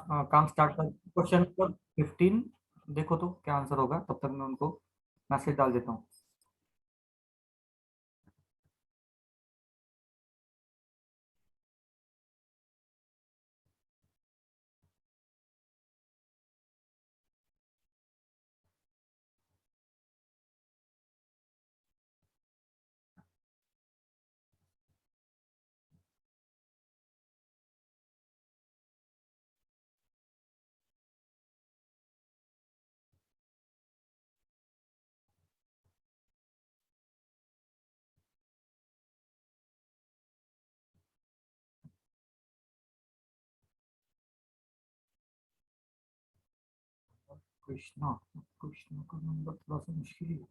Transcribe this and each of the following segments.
काम स्टार्ट कर। Question number 15 देखो तो क्या आंसर होगा, तब तक मैं उनको मैसेज डाल देता हूँ। कृष्णा, कृष्णा का नंबर थोड़ा सा मुश्किल ही है।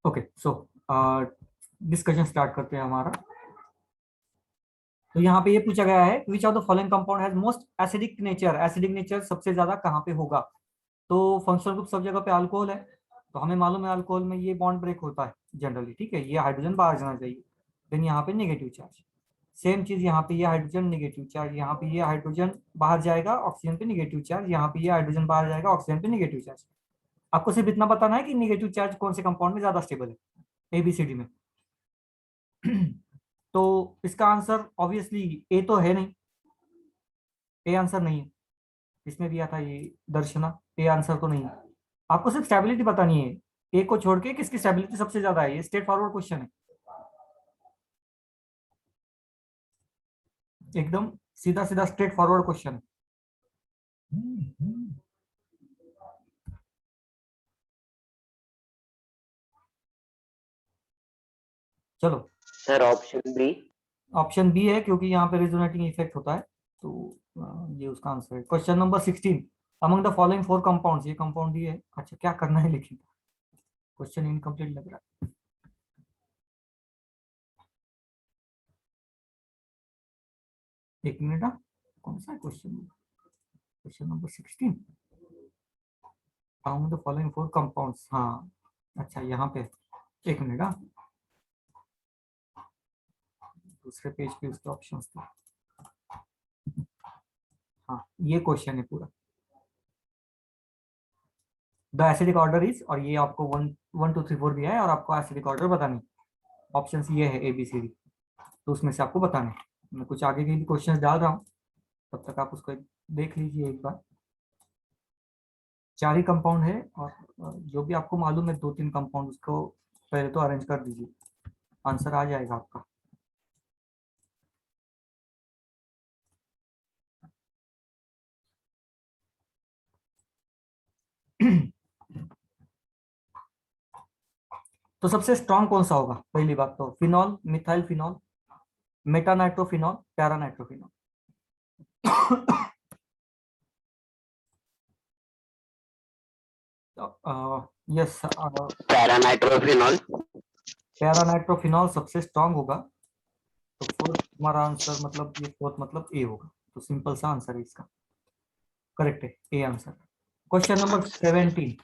ओके, सो डिस्कशन स्टार्ट करते हैं हमारा। तो यहाँ पे ये पूछा गया है, which of the following compound has most acidic nature. Acidic nature सबसे ज्यादा कहाँ पे होगा? तो फंक्शनल ग्रुप सब जगह पे अल्कोहल है, तो हमें मालूम है अल्कोहल में ये बॉन्ड ब्रेक होता है जनरली, ठीक है, ये हाइड्रोजन बाहर जाना चाहिए। देन यहाँ पे नेगेटिव चार्ज, सेम चीज यहाँ पे ये हाइड्रोजन नेगेटिव चार्ज, यहाँ पे ये हाइड्रोजन बाहर जाएगा ऑक्सीजन पे नेगेटिव चार्ज, यहाँ पे ये हाइड्रोजन बाहर जाएगा ऑक्सीजन पे नेगेटिव चार्ज। आपको सिर्फ इतना बताना है कि नेगेटिव चार्ज कौन से कंपाउंड में ज्यादा स्टेबल है, एबीसीडी में। तो इसका आंसर ऑब्वियसली ए तो है नहीं, ए आंसर नहीं है। इसमें दिया था ये दर्शना, ए आंसर तो नहीं है। आपको सिर्फ स्टेबिलिटी बतानी है, ए को छोड़ के किसकी स्टेबिलिटी सबसे ज्यादा है, ये स्ट्रेट फॉरवर्ड क्वेश्चन है, एकदम सीधा सीधा स्ट्रेट फॉरवर्ड क्वेश्चन है। चलो, sir option B. Option B है क्योंकि यहाँ पे रिजोनेटिंग इफेक्ट होता है, तो ये उसका आंसर है। Question number 16, among the following four compounds, ये कंपाउंड ही है। अच्छा, क्या करना है लेकिन क्वेश्चन इनकम्प्लीट लग रहा है। एक मिनट, कौन सा है question? Question number 16, among the following four compounds, हाँ। अच्छा, यहाँ पे एक मिनट, दूसरे पेज पे उसके ऑप्शंस थे। हाँ, ये क्वेश्चन है पूरा। द एसिडिक ऑर्डर इज, और ये आपको 1 1 2 3 4 दिया है और आपको एसिडिक ऑर्डर बतानी। ऑप्शन ये है ABCD, तो उसमें से आपको बताना है। मैं कुछ आगे के भी क्वेश्चंस डाल रहा हूँ, तब तक आप उसको देख लीजिए एक बार। चार ही कंपाउंड है, और जो भी आपको मालूम है 2 3 कंपाउंड, उसको पहले तो अरेंज कर दीजिए, आंसर आ जाएगा आपका। तो सबसे स्ट्रांग कौन सा होगा? पहली बात तो phenol, methyl phenol, Meta nitrophenol, para nitrophenol. Yes, paranitrophenol. Para nitrophenol सबसे स्ट्रांग होगा। तो फोर्थ हमारा आंसर, मतलब ये फोर्थ मतलब ए होगा, तो सिंपल सा आंसर है इसका, करेक्ट है A answer. Question number 17,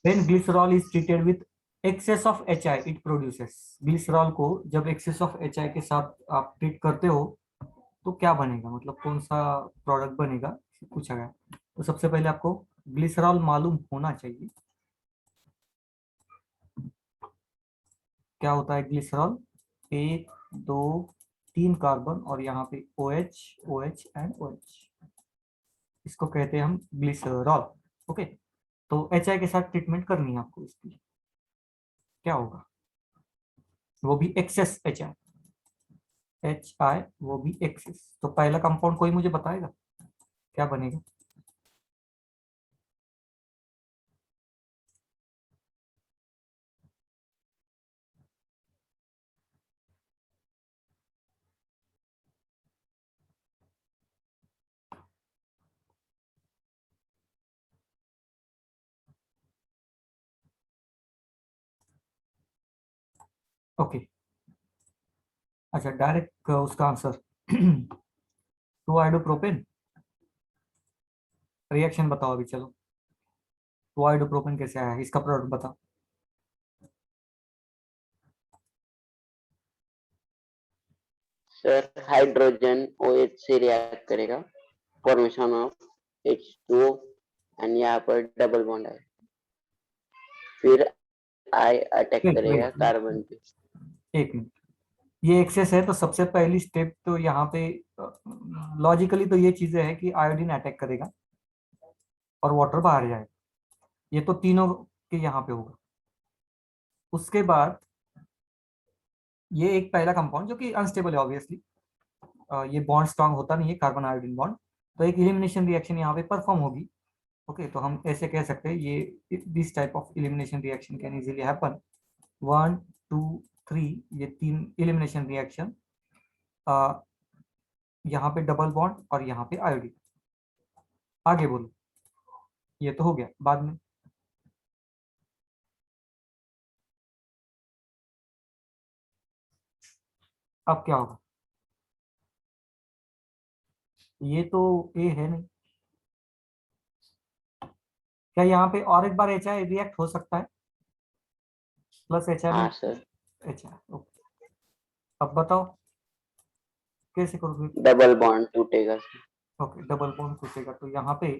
when glycerol is treated with access of HI it produces. Glycerol को जब एक्सेस ऑफ HI के साथ आप ट्रीट करते हो तो क्या बनेगा, मतलब कौन सा प्रोडक्ट बनेगा, पूछा गया। तो सबसे पहले आपको ग्लिसरॉल मालूम होना चाहिए, क्या होता है ग्लिसरॉल। 1 2 3 कार्बन और यहाँ पे OH, OH एंड OH, इसको कहते हैं हम ग्लिसरॉल। ओके, तो HI के साथ ट्रीटमेंट करनी है आपको इसकी, क्या होगा, वो भी एक्सेस HI, वो भी एक्सेस। तो पहला कंपाउंड कोई मुझे बताएगा क्या बनेगा? ओके, अच्छा डायरेक्ट उसका आंसर टू आइडोप्रोपेन। रिएक्शन बताओ अभी, चलो टू आइडोप्रोपेन कैसे आया है, इसका प्रोडक्ट बताओ। सर हाइड्रोजन OH से रिएक्ट करेगा, फॉर्मेशन ऑफ H2O, एंड यहाँ पर डबल बॉन्ड है, फिर आई अटैक वेट करेगा वेट, कार्बन पे। एक मिनट, ये एक्सेस है तो सबसे पहली स्टेप तो यहाँ पे लॉजिकली तो ये चीजें है कि आयोडीन अटैक करेगा और वाटर बाहर जाएगा, ये तो तीनों के यहाँ पे होगा। उसके बाद ये एक पहला कंपाउंड जो कि अनस्टेबल है ऑब्वियसली, ये बॉन्ड स्ट्रांग होता नहीं है कार्बन आयोडीन बॉन्ड, तो एक इलिमिनेशन रिएक्शन यहाँ पे परफॉर्म होगी। ओके, तो हम ऐसे कह सकते हैं ये this type of elimination reaction can easily happen. 1 2 3, ये तीन इलिमिनेशन रिएक्शन, यहाँ पे डबल बॉन्ड और यहाँ पे आयोडीन। आगे बोलो, ये तो हो गया बाद में। अब क्या होगा, ये तो ए है नहीं, क्या यहाँ पे और एक बार एच आई रिएक्ट हो सकता है प्लस एच आई में? हाँ सर, एच आई, ओके, अब बताओ कैसे करोगे। डबल बॉन्ड टूटेगा सर। ओके, डबल बॉन्ड टूटेगा तो यहाँ पे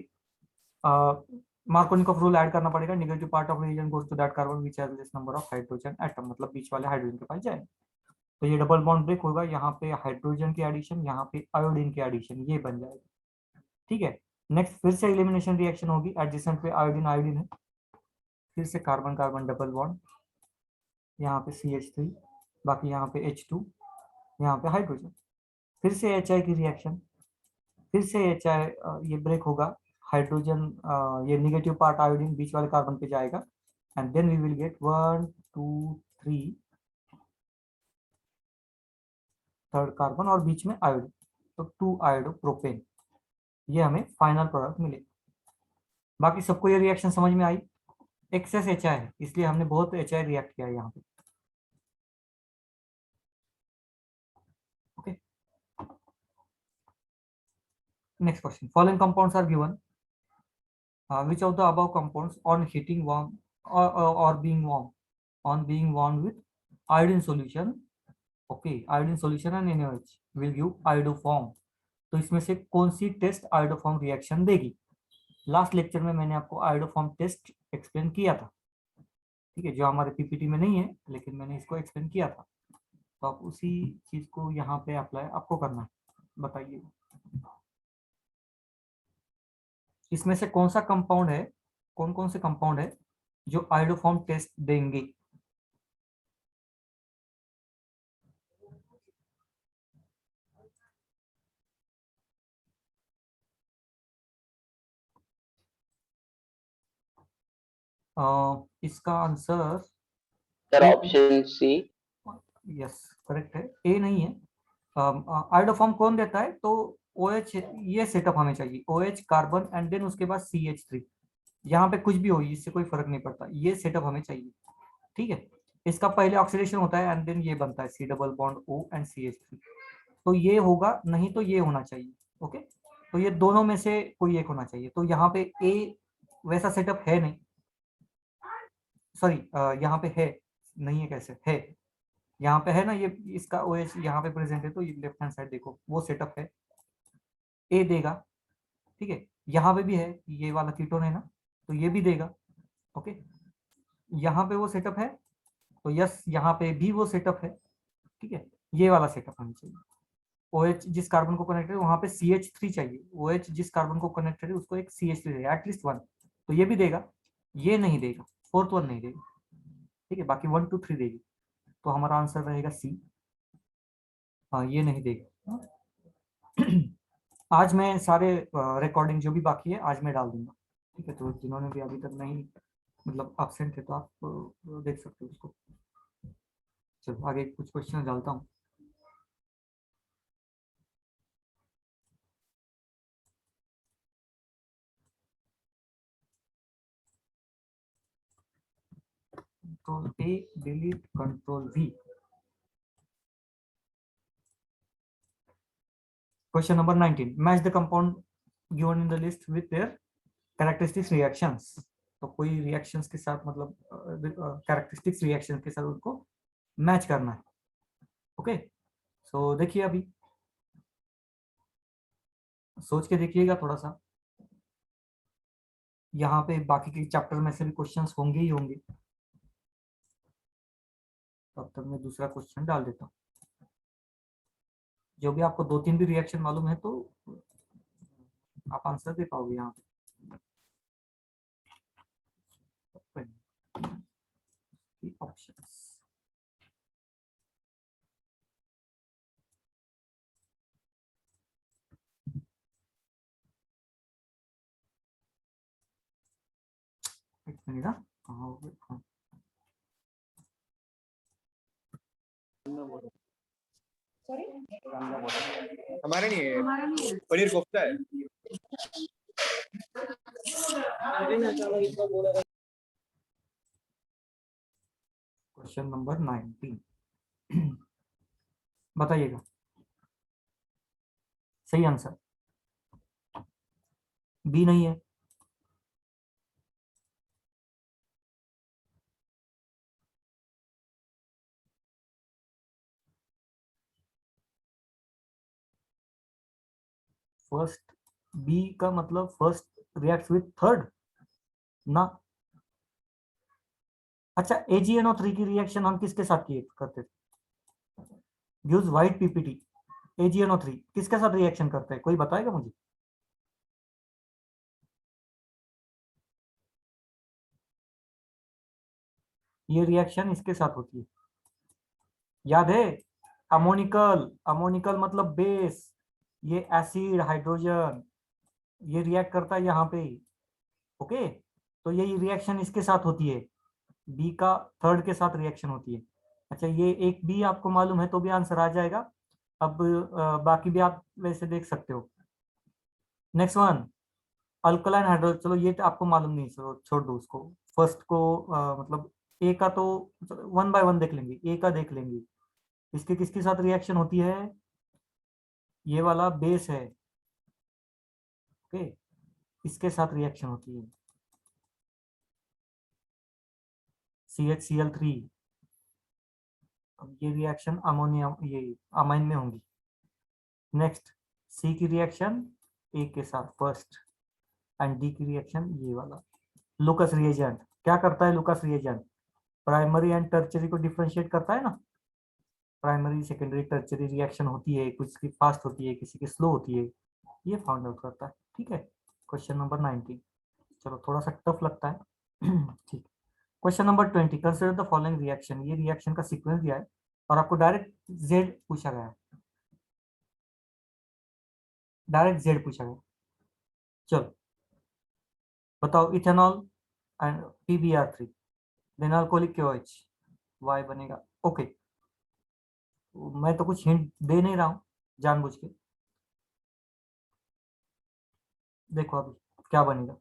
मार्कोनिकॉफ रूल ऐड करना पड़ेगा, negative part of reagent goes to that carbon which has less number of hydrogen atom, मतलब बीच वाले हाइड्रोजन के पास जाए, तो ये डबल बॉन्ड ब्रेक होगा, यहाँ पे हाइड्रोजन की एडिशन, यहाँ पे आयोडीन की एडिशन, ये बन जाएगा। ठीक है, नेक्स्ट फिर से एलिमिनेशन रिएक्शन होगी, एडजेसेंट पे आयोडीन आयोडीन है, फिर से कार्बन कार्बन डबल बॉन्ड, यहाँ पे CH3, बाकी यहाँ पे H2, यहाँ पे हाइड्रोजन, फिर से HI की रिएक्शन, फिर से HI, ये ब्रेक होगा, हाइड्रोजन, ये निगेटिव पार्ट आयोडीन बीच वाले कार्बन पे जाएगा, and then we will get 1 2 3 third carbon और बीच में आयोडीन, तो 2 आयोडो प्रोपेन, ये हमें फाइनल प्रोडक्ट मिले। बाकी सबको ये रिएक्शन समझ में आई, एक्सेस HI है इसलिए हमने बहुत HI रिएक्ट किया है यहाँ पे। Okay, next question, following compounds are given, which of the above compounds on heating warm or being warm, on being warm with iodine solution, okay, iodine solution and NaOH will give iodoform, तो इसमें से कौन सी test iodoform reaction देगी? Last lecture में मैंने आपको iodoform test explain किया था, ठीक है, जो हमारे पीपीटी में नहीं है लेकिन मैंने इसको एक्सप्लेन किया था, तो आप उसी चीज को यहाँ पे अप्लाई आपको करना है। बताइए इसमें से कौन सा कंपाउंड है, कौन कौन से कंपाउंड है जो आयोडोफॉर्म टेस्ट देंगे? इसका आंसर सर ए, ऑप्शन सी। यस करेक्ट है, ए नहीं है। आयोडोफॉर्म कौन देता है, तो OH, ये सेटअप हमें चाहिए, OH कार्बन एंड देन उसके बाद CH3, यहाँ पे कुछ भी हो इससे कोई फर्क नहीं पड़ता, ये सेटअप हमें चाहिए। ठीक है, इसका पहले ऑक्सीडेशन होता है एंड देन ये बनता है C double bond O and CH3, तो ये होगा, नहीं तो ये होना चाहिए। ओके, तो ये दोनों में से कोई एक होना चाहिए, तो यहाँ पे ए वैसा सेटअप है नहीं, सॉरी, यहाँ पे है नहीं है, कैसे है, यहाँ पे है ना, ये इसका OH यहाँ पे प्रेजेंट है, तो ये लेफ्ट हैंड साइड देखो वो सेटअप है, ए देगा। ठीक है, यहाँ पे भी है, ये वाला कीटोन है ना, तो ये भी देगा। ओके, यहाँ पे वो सेटअप है, तो यस यहाँ पे भी वो सेटअप है। ठीक है, ये वाला सेटअप होना चाहिए, OH जिस कार्बन को कनेक्टेड है वहां पे CH3 चाहिए, OH जिस कार्बन को कनेक्टेड है उसको एक CH3 चाहिए, एटलीस्ट वन, तो ये भी देगा, ये नहीं देगा, फोर्थ वन नहीं देगा। ठीक है, बाकी 1 2 3 देगी, तो हमारा आंसर रहेगा सी। हाँ, ये नहीं देगा। आज मैं सारे रिकॉर्डिंग जो भी बाकी है आज मैं डाल दूंगा। ठीक है, तो जिन्होंने भी अभी तक नहीं, मतलब एब्सेंट है, तो आप देख सकते हो उसको। चलो आगे कुछ क्वेश्चन डालता हूँ। Control A delete control V, question number 19, match the compound given in the list with their characteristics reactions. तो कोई रिएक्शंस के साथ मतलब कैरेक्टरिस्टिक्स रिएक्शन के साथ उनको मैच करना है। ओके, सो देखिए अभी सोच के देखिएगा थोड़ा सा, यहाँ पे बाकी के चैप्टर में से भी क्वेश्चंस होंगे ही होंगे। तब तक मैं दूसरा क्वेश्चन डाल देता हूँ। जो भी आपको 2-3 भी रिएक्शन मालूम है तो आप आंसर दे पाओगे यहाँ पे। ऑप्शंस एक मिनट, कहाँ हो गए? हाँ। हमारा नहीं है, पनीर कोफ्ता है। क्वेश्चन नंबर 19 बताइएगा सही आंसर। बी नहीं है, फर्स्ट बी का मतलब फर्स्ट रिएक्ट विथ थर्ड ना। अच्छा, AgNO3 की रिएक्शन हम किसके साथ किए करते थे? Use white PPT. AgNO3 किसके साथ रिएक्शन करते हैं, कोई बताएगा मुझे? ये रिएक्शन इसके साथ होती है, याद है? अमोनिकल, अमोनिकल मतलब बेस, ये एसिड हाइड्रोजन, ये रिएक्ट करता है यहाँ पे। ओके, तो ये रिएक्शन इसके साथ होती है, बी का थर्ड के साथ रिएक्शन होती है। अच्छा, ये एक बी आपको मालूम है तो भी आंसर आ जाएगा। अब बाकी भी आप वैसे देख सकते हो। नेक्स्ट वन, अल्कलाइन हाइड्रो, चलो ये तो आपको मालूम नहीं, चलो छोड़ दो उसको। फर्स्ट को मतलब ए का तो वन बाय वन देख लेंगे, ए का देख लेंगे। इसके किसके साथ रिएक्शन होती है? ये वाला बेस है, ओके, इसके साथ रिएक्शन होती है CHCl3। अब ये रिएक्शन अमोनिया ये अमाइन में होंगी। नेक्स्ट, सी की रिएक्शन ए के साथ फर्स्ट, एंड डी की रिएक्शन ये वाला। लुकस रिएजेंट क्या करता है? Lucas reagent primary and tertiary को डिफरेंशिएट करता है ना। प्राइमरी सेकेंडरी टर्चरी रिएक्शन होती है, कुछ की फास्ट होती है, किसी की स्लो होती है, ये फाउंड आउट करता है। ठीक है, क्वेश्चन नंबर 19, चलो थोड़ा सा टफ लगता है ठीक। Question number 20, consider the following reaction. ये रिएक्शन का सीक्वेंस दिया है और आपको डायरेक्ट जेड पूछा गया है, डायरेक्ट जेड पूछा गया। चलो बताओ, ethanol and PbR3 then alcoholic KOH, Y बनेगा। ओके, मैं तो कुछ हिंट दे नहीं रहा हूं जानबूझ के, देखो अभी क्या बनेगा।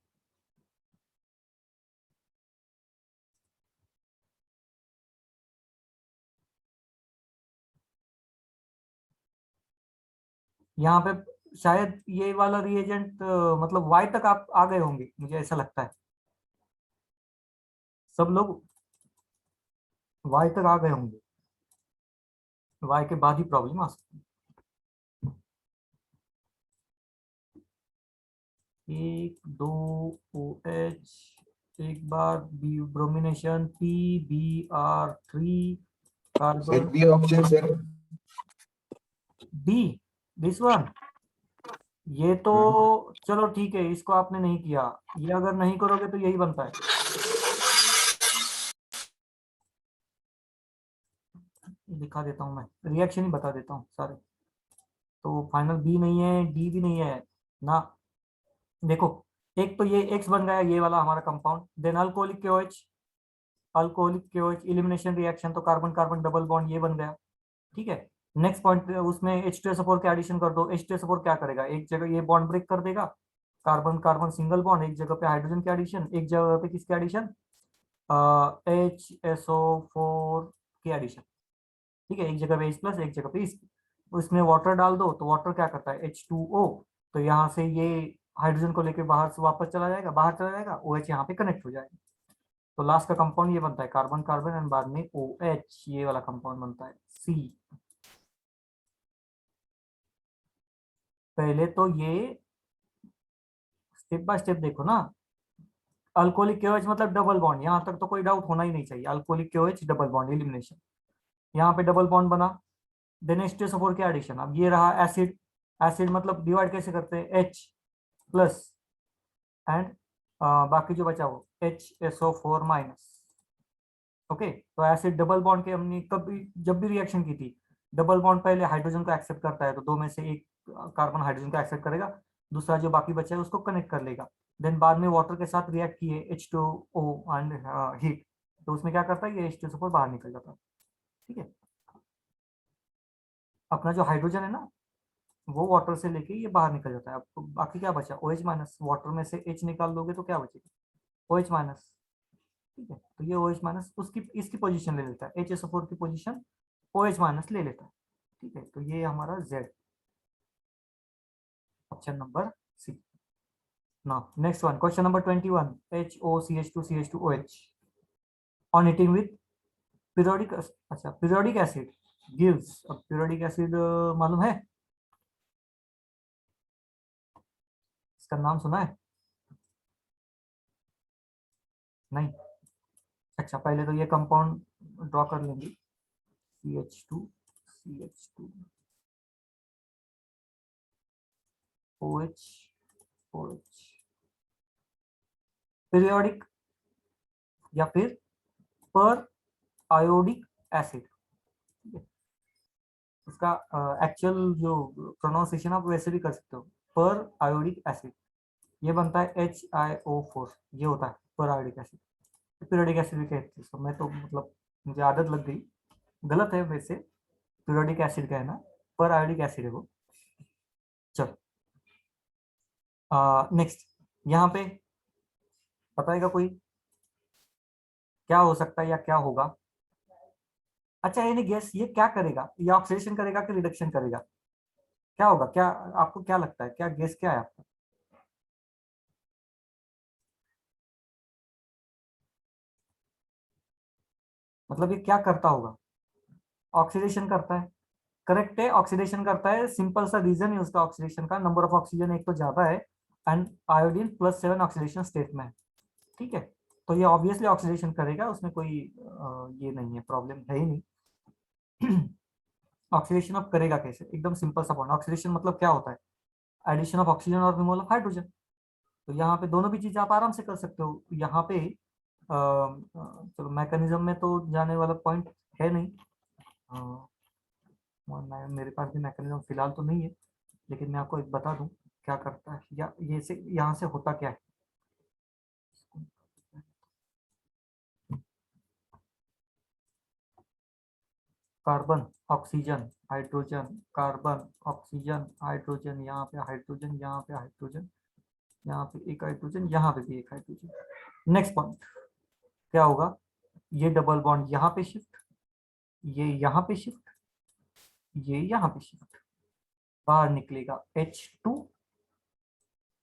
यहाँ पे शायद ये वाला रिएजेंट मतलब Y तक आप आ गए होंगे, मुझे ऐसा लगता है सब लोग Y तक आ गए होंगे, Y के बाद ही प्रॉब्लम आ सकती है। 1 2 OH, एक बार B bromination PbR3 carbon B option sir. D, this one. ये तो चलो ठीक है, इसको आपने नहीं किया, ये अगर नहीं करोगे तो यही बनता है। दिखा देता हूं, मैं रिएक्शन ही बता देता हूँ सारे। तो फाइनल बी नहीं है, डी भी नहीं है ना। देखो, एक तो ये एक्स बन गया, ये वाला हमारा compound, then alcoholic KOH, alcoholic KOH elimination reaction, तो कार्बन कार्बन डबल बॉन्ड ये बन गया। ठीक है, नेक्स्ट पॉइंट, उसमें H2SO4 के एडिशन कर दो। H2SO4 क्या करेगा? एक जगह ये बॉन्ड ब्रेक कर देगा, कार्बन कार्बन सिंगल बॉन्ड, एक जगह पे हाइड्रोजन के एडिशन, एक जगह पे किसके एडिशन? HSO4 के एडिशन। ठीक है, एक जगह पे H प्लस, एक जगह पे इस। उसमें वाटर डाल दो तो वाटर क्या करता है H2O, तो यहाँ से ये हाइड्रोजन को लेके बाहर से वापस चला जाएगा, बाहर चला जाएगा, OH यहाँ पे कनेक्ट हो जाएगा। तो लास्ट का कंपाउंड ये बनता है कार्बन कार्बन एंड बाद में OH, ये वाला कंपाउंड बनता है C। पहले तो ये स्टेप बाय स्टेप देखो ना। अल्कोहलिक KOH मतलब डबल बॉन्ड, यहाँ तक तो कोई डाउट होना ही नहीं चाहिए। Alcoholic KOH double bond elimination, यहाँ पे डबल बॉन्ड बना, देन H2SO4 के एडिशन। अब ये रहा एसिड, एसिड मतलब डिवाइड कैसे करते हैं H प्लस एंड बाकी जो बचा वो HSO4 माइनस। ओके, तो एसिड डबल बॉन्ड के हमने कभी जब भी रिएक्शन की थी, डबल बॉन्ड पहले हाइड्रोजन को एक्सेप्ट करता है, तो दो में से एक कार्बन हाइड्रोजन को एक्सेप्ट करेगा, दूसरा जो बाकी बचा है उसको कनेक्ट कर लेगा। देन बाद में वाटर के साथ रिएक्ट किए H2O एंड हीट, तो उसमें क्या करता है ये H2SO4 बाहर निकल जाता है। ठीक है, अपना जो हाइड्रोजन है ना वो वाटर से लेके ये बाहर निकल जाता है। अब तो बाकी क्या बचा OH माइनस, वाटर में से H निकाल दोगे तो क्या बचेगा OH माइनस। ठीक है, तो ये OH माइनस उसकी इसकी पोजीशन ले लेता है, HSO4 की पोजीशन OH माइनस ले लेता है। ठीक है, तो ये हमारा Z, option number C. Now next one, question number 21, HOCH2CH2OH on eating with periodic, अच्छा periodic acid gives, अब periodic acid मालूम है, इसका नाम सुना है? नहीं? अच्छा, पहले तो ये कंपाउंड ड्रॉ कर लेंगे, CH2 CH2 OH OH, periodic या फिर पर आयोडिक एसिड। इसका एक्चुअल जो प्रोनाउंसिएशन आप वैसे भी कर सकते हो, पर आयोडिक एसिड। ये बनता है HiO4, ये होता है पर आयोडिक एसिड। पीरियोडिक एसिड भी कहते हैं इसको, मैं तो मतलब मुझे आदत लग गई, गलत है वैसे पीरियोडिक एसिड कहना, पर आयोडिक एसिड है वो। चलो नेक्स्ट, यहाँ पे बताएगा कोई क्या हो सकता है या क्या होगा? अच्छा ये नहीं गेस, ये क्या करेगा, ये ऑक्सीडेशन करेगा कि रिडक्शन करेगा, क्या होगा, क्या आपको क्या लगता है, क्या गेस क्या है आपका? मतलब ये क्या करता होगा? ऑक्सीडेशन करता है, करेक्ट है, ऑक्सीडेशन करता है। सिंपल सा रीजन है उसका ऑक्सीडेशन का, नंबर ऑफ ऑक्सीजन एक तो ज्यादा है एंड आयोडीन +7 ऑक्सीडेशन स्टेट में है। ठीक है, तो ये ऑब्वियसली ऑक्सीडेशन करेगा, उसमें कोई ये नहीं है, प्रॉब्लम है ही नहीं। ऑक्सीडेशन अब करेगा कैसे, एकदम सिंपल सा पॉइंट। ऑक्सीडेशन मतलब क्या होता है? एडिशन ऑफ ऑक्सीजन और रिमूवल ऑफ हाइड्रोजन। तो यहाँ पे दोनों भी चीजें आप आराम से कर सकते हो। यहाँ पे चलो मैकेनिज्म में तो जाने वाला पॉइंट है नहीं, मेरे पास भी मैकेनिज्म फिलहाल तो नहीं है, लेकिन मैं आपको एक बता दूं क्या करता है, या ये से यहाँ से होता क्या है। Carbon oxygen hydrogen, carbon oxygen hydrogen, यहाँ पे हाइड्रोजन, यहाँ पे हाइड्रोजन, यहाँ पे एक हाइड्रोजन, यहाँ पे भी एक हाइड्रोजन। नेक्स्ट पॉइंट क्या होगा, ये डबल बॉन्ड यहाँ पे शिफ्ट, ये यहाँ पे शिफ्ट, ये यहाँ पे शिफ्ट, बाहर निकलेगा H2,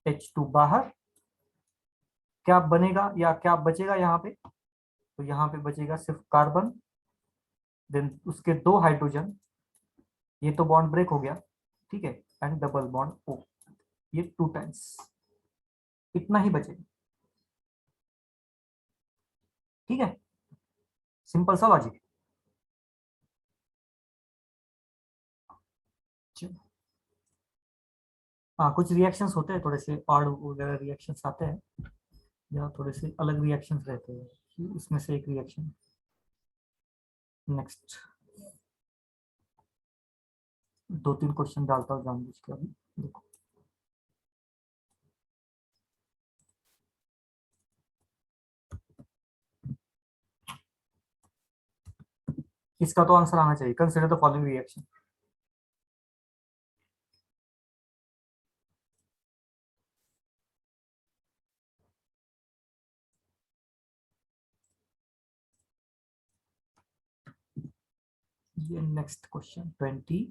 H2 बाहर, क्या बनेगा या क्या बचेगा यहाँ पे? तो यहाँ पे बचेगा सिर्फ कार्बन, देन उसके दो हाइड्रोजन, ये तो बॉन्ड ब्रेक हो गया। ठीक है, एंड डबल बॉन्ड O, ये 2 टाइम्स, इतना ही बचेगा। ठीक है, सिंपल सा लॉजिक। हाँ, कुछ रिएक्शंस होते हैं थोड़े से ऑड वगैरह रिएक्शंस आते हैं, या थोड़े से अलग रिएक्शंस रहते हैं, इसमें से एक रिएक्शन। नेक्स्ट 2-3 क्वेश्चन डालता हूँ जानबूझ के अभी, देखो। इसका तो आंसर आना चाहिए, कंसिडर द फॉलोइंग रिएक्शन। ये next question 23,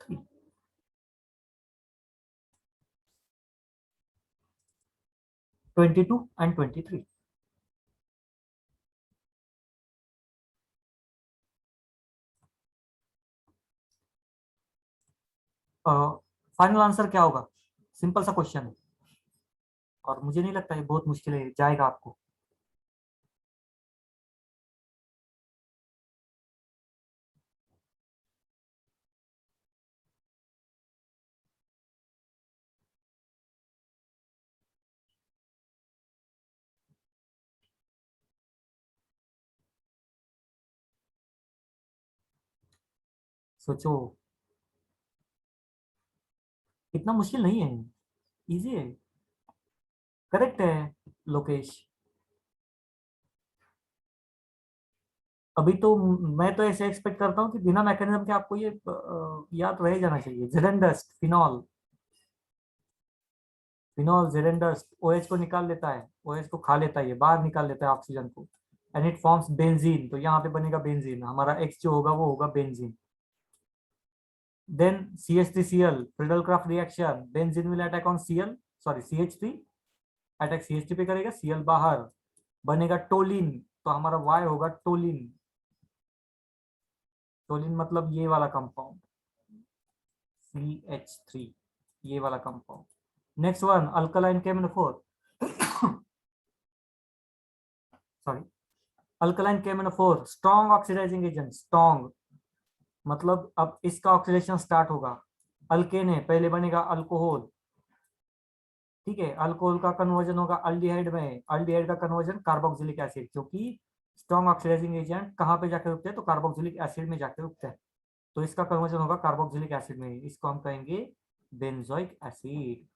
3. (22) and 23. Final answer क्या होगा? सिंपल सा क्वेश्चन है और मुझे नहीं लगता ये बहुत मुश्किल है, जाएगा आपको। सोचो, इतना मुश्किल नहीं है, इजी है। करेक्ट है लोकेश। अभी तो मैं तो ऐसे एक्सपेक्ट करता हूँ कि बिना मैकेनिज्म के आपको ये याद रह जाना चाहिए। Z dust, phenol, phenol Z dust OH को निकाल लेता है, ओएच को खा लेता है, ये बाहर निकाल लेता है ऑक्सीजन को, एंड इट फॉर्म्स बेंजीन। तो यहाँ पे बनेगा बेंजीन, हमारा एक्स जो होगा वो होगा benzene. Then CH3Cl, Friedel Crafts reaction, benzene will attack on Cl, sorry CH3, attack CH3 पे करेगा, Cl बाहर, बनेगा टोलिन। तो हमारा Y होगा टोलिन। टोलिन मतलब ये वाला कंपाउंड CH3, ये वाला compound. Next one, alkaline KMnO4, sorry, alkaline KMnO4 strong oxidising agent. Strong मतलब अब इसका ऑक्सीडेशन स्टार्ट होगा। अल्केन है, पहले बनेगा अल्कोहल, ठीक है, अल्कोहल का कन्वर्जन होगा अल्डिहाइड में, अल्डिहाइड का कन्वर्जन कार्बोक्सिलिक एसिड, क्योंकि स्ट्रॉन्ग ऑक्सीडाइजिंग एजेंट कहाँ पे जाकर रुकते हैं? तो कार्बोक्सिलिक एसिड में जाकर रुकते हैं। तो इसका कन्वर्जन होगा कार्बोक्सिलिक एसिड में, इसको हम कहेंगे benzoic acid.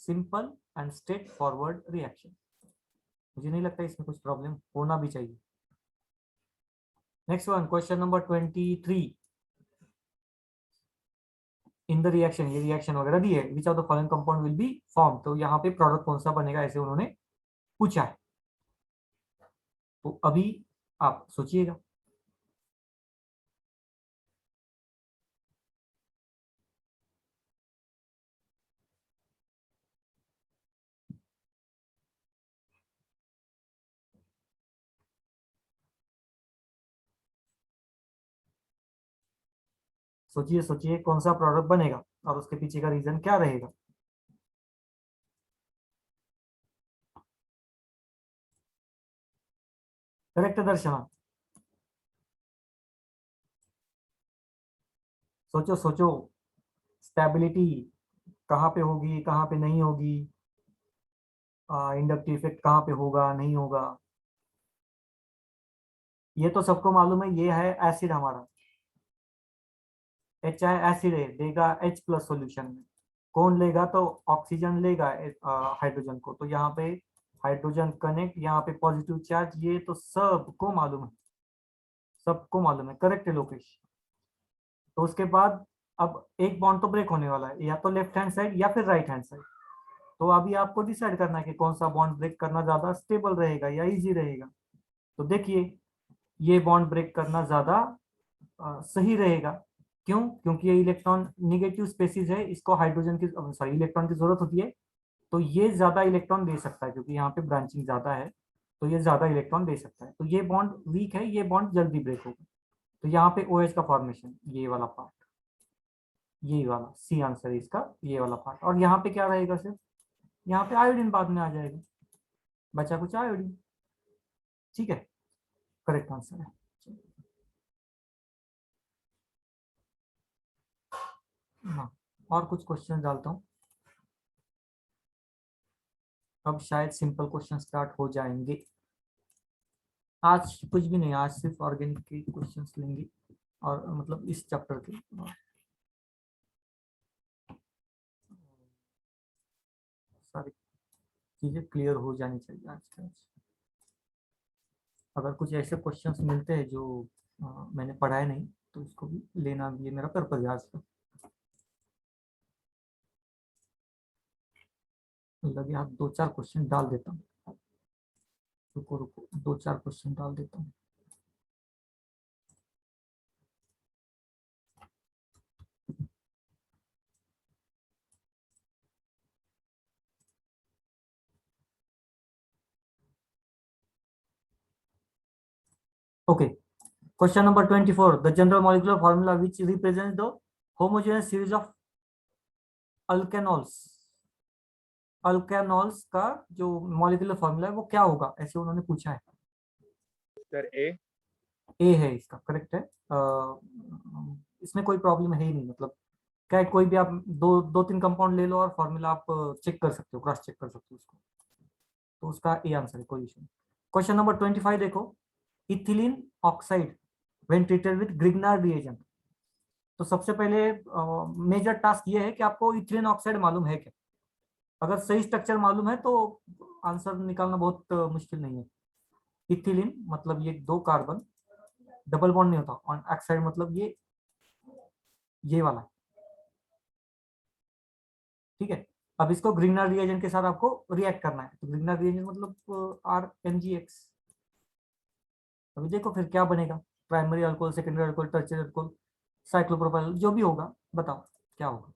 Simple and straight forward reaction, मुझे नहीं लगता इसमें कुछ प्रॉब्लम होना भी चाहिए। Next one, question number 23। In the reaction, ये रिएक्शन वगैरह दी है, which of the following compound will be form. तो यहाँ पे प्रोडक्ट कौन सा बनेगा ऐसे उन्होंने पूछा है। तो अभी आप सोचिएगा। सोचिए सोचिए कौन सा प्रोडक्ट बनेगा और उसके पीछे का रीजन क्या रहेगा। करेक्ट दर्शना, सोचो सोचो, स्टेबिलिटी कहाँ पे होगी, कहाँ पे नहीं होगी, इंडक्टिव इफेक्ट कहाँ पे होगा, नहीं होगा। ये तो सबको मालूम है, ये है एसिड हमारा, HI एसिड है, देगा H+ सॉल्यूशन में। कौन लेगा? तो ऑक्सीजन लेगा हाइड्रोजन को, तो यहाँ पे हाइड्रोजन कनेक्ट, यहाँ पे पॉजिटिव चार्ज, ये तो सबको मालूम है, सबको मालूम है। करेक्ट है लोकेश। तो उसके बाद अब एक बॉन्ड तो ब्रेक होने वाला है, या तो लेफ्ट हैंड साइड या फिर राइट हैंड साइड। तो अभी आपको डिसाइड करना है कि कौन सा बॉन्ड ब्रेक करना ज्यादा स्टेबल रहेगा या इजी रहेगा। तो देखिए, ये बॉन्ड ब्रेक करना ज्यादा सही रहेगा। क्यों? क्योंकि ये इलेक्ट्रॉन निगेटिव स्पेसिस है, इसको हाइड्रोजन की, सॉरी, इलेक्ट्रॉन की जरूरत होती है। तो ये ज्यादा इलेक्ट्रॉन दे सकता है, क्योंकि यहाँ पे ब्रांचिंग ज्यादा है, तो ये ज्यादा इलेक्ट्रॉन दे सकता है। तो ये बॉन्ड वीक है, ये बॉन्ड जल्दी ब्रेक होगा। तो यहाँ पे OH का फॉर्मेशन, ये वाला पार्ट, ये वाला सी आंसर है इसका, ये वाला पार्ट। और यहाँ पे क्या रहेगा सिर्फ? यहाँ पे आयोडीन बाद में आ जाएगा, बचा कुछ आयोडीन। ठीक है, करेक्ट आंसर है। हाँ, और कुछ क्वेश्चन डालता हूँ। अब शायद सिंपल क्वेश्चन स्टार्ट हो जाएंगे। आज कुछ भी नहीं, आज सिर्फ ऑर्गेनिक के क्वेश्चंस लेंगे, और मतलब इस चैप्टर के सारी चीजें क्लियर हो जानी चाहिए आज के आज। अगर कुछ ऐसे क्वेश्चंस मिलते हैं जो मैंने पढ़ाए नहीं, तो इसको भी लेना भी, ये मेरा पर्पज है आज का। लगे आप 2-4 क्वेश्चन डाल देता हूँ, रुको रुको, 2-4 क्वेश्चन डाल देता हूँ। Okay. Question number 24. The general molecular formula which represents the homogeneous series of alkanols. अल्केनॉल्स का जो मॉलिक्यूलर फॉर्मूला है वो क्या होगा, ऐसे उन्होंने पूछा है। सर ए। ए है इसका, करेक्ट है। इसमें कोई प्रॉब्लम है ही नहीं, मतलब क्या है, कोई भी आप दो तीन कंपाउंड ले लो और फॉर्मूला आप चेक कर सकते हो, क्रॉस चेक कर सकते हो उसको, तो उसका ए आंसर है, कोई इशू नहीं। क्वेश्चन नंबर 25 देखो, ethylene oxide when treated with Grignard reagent. तो सबसे पहले मेजर टास्क ये है कि आपको इथिलीन ऑक्साइड मालूम है क्या। अगर सही स्ट्रक्चर मालूम है तो आंसर निकालना बहुत मुश्किल नहीं है। इथिलीन मतलब ये दो कार्बन, डबल बॉन्ड नहीं होता, और ऑक्साइड मतलब ये वाला, ठीक है। अब इसको ग्रिग्नार्ड रिएजेंट के साथ आपको रिएक्ट करना है, तो ग्रिग्नार्ड रिएजेंट मतलब RMgX। अभी देखो फिर क्या बनेगा, primary alcohol, secondary alcohol, tertiary alcohol, cyclopropyl, जो भी होगा बताओ क्या होगा।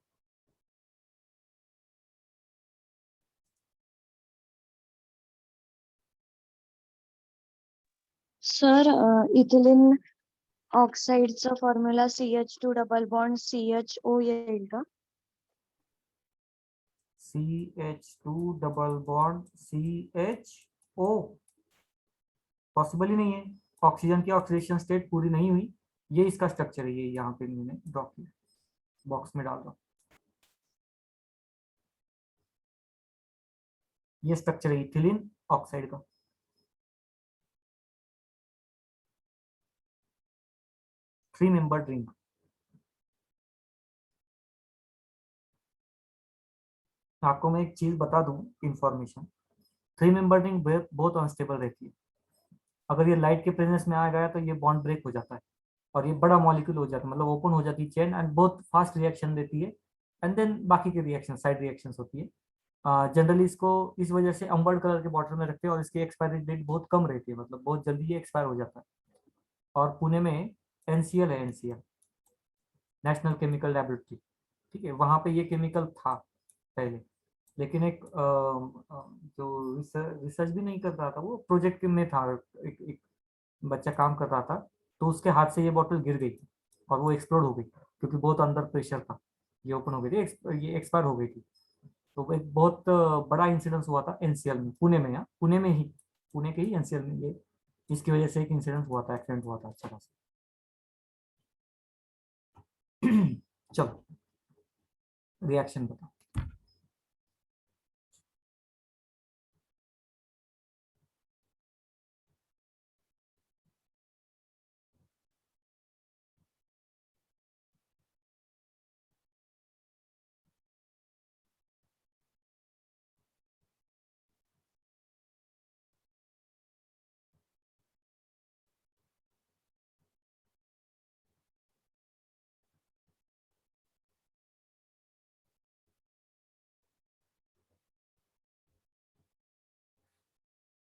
सर इथिलीन ऑक्साईडचा formula CH2 double bond CHO येईल का? CH2 double bond CHO possible ही नहीं है, ऑक्सीजन की ऑक्सीडेशन स्टेट पूरी नहीं हुई। ये इसका स्ट्रक्चर है, ये यहाँ पे मैंने ड्रॉ किया, बॉक्स में डाल रहा हूँ, ये स्ट्रक्चर है इथिलीन ऑक्साइड का। Three member ring. आपको मैं एक चीज बता दूं, इंफॉर्मेशन, थ्री मेंबर रिंग बहुत अनस्टेबल रहती है। अगर ये लाइट के प्रेजेंस में आ गया तो ये बॉन्ड ब्रेक हो जाता है और ये बड़ा मॉलिक्यूल हो जाता है, मतलब ओपन हो जाती है चेन एंड बहुत फास्ट रिएक्शन देती है, एंड देन बाकी की रिएक्शन साइड रिएक्शंस होती है। जनरली इसको इस वजह से अम्बर्ड कलर के बॉटल में रखते हैं और इसकी एक्सपायरी डेट बहुत कम रहती है, मतलब बहुत जल्दी ये एक्सपायर हो जाता है। और पुणे में NCL है, NCL नेशनल केमिकल लेबोरेटरी, ठीक है, वहाँ पे ये केमिकल था पहले, लेकिन एक जो रिसर्च भी नहीं कर रहा था, वो प्रोजेक्ट में था, एक बच्चा काम कर रहा था, तो उसके हाथ से ये बोतल गिर गई और वो एक्सप्लोड हो गई, क्योंकि बहुत अंदर प्रेशर था, ये ओपन हो गई थी, ये एक्सपायर हो गई थी। तो वो एक बहुत बड़ा इंसिडेंस हुआ था NCL में, पुणे में, यहाँ पुणे में ही, पुणे के ही NCL में, ये इसकी वजह से एक इंसिडेंस हुआ था, एक्सीडेंट हुआ था अच्छा खासा। चलो रिएक्शन बताओ।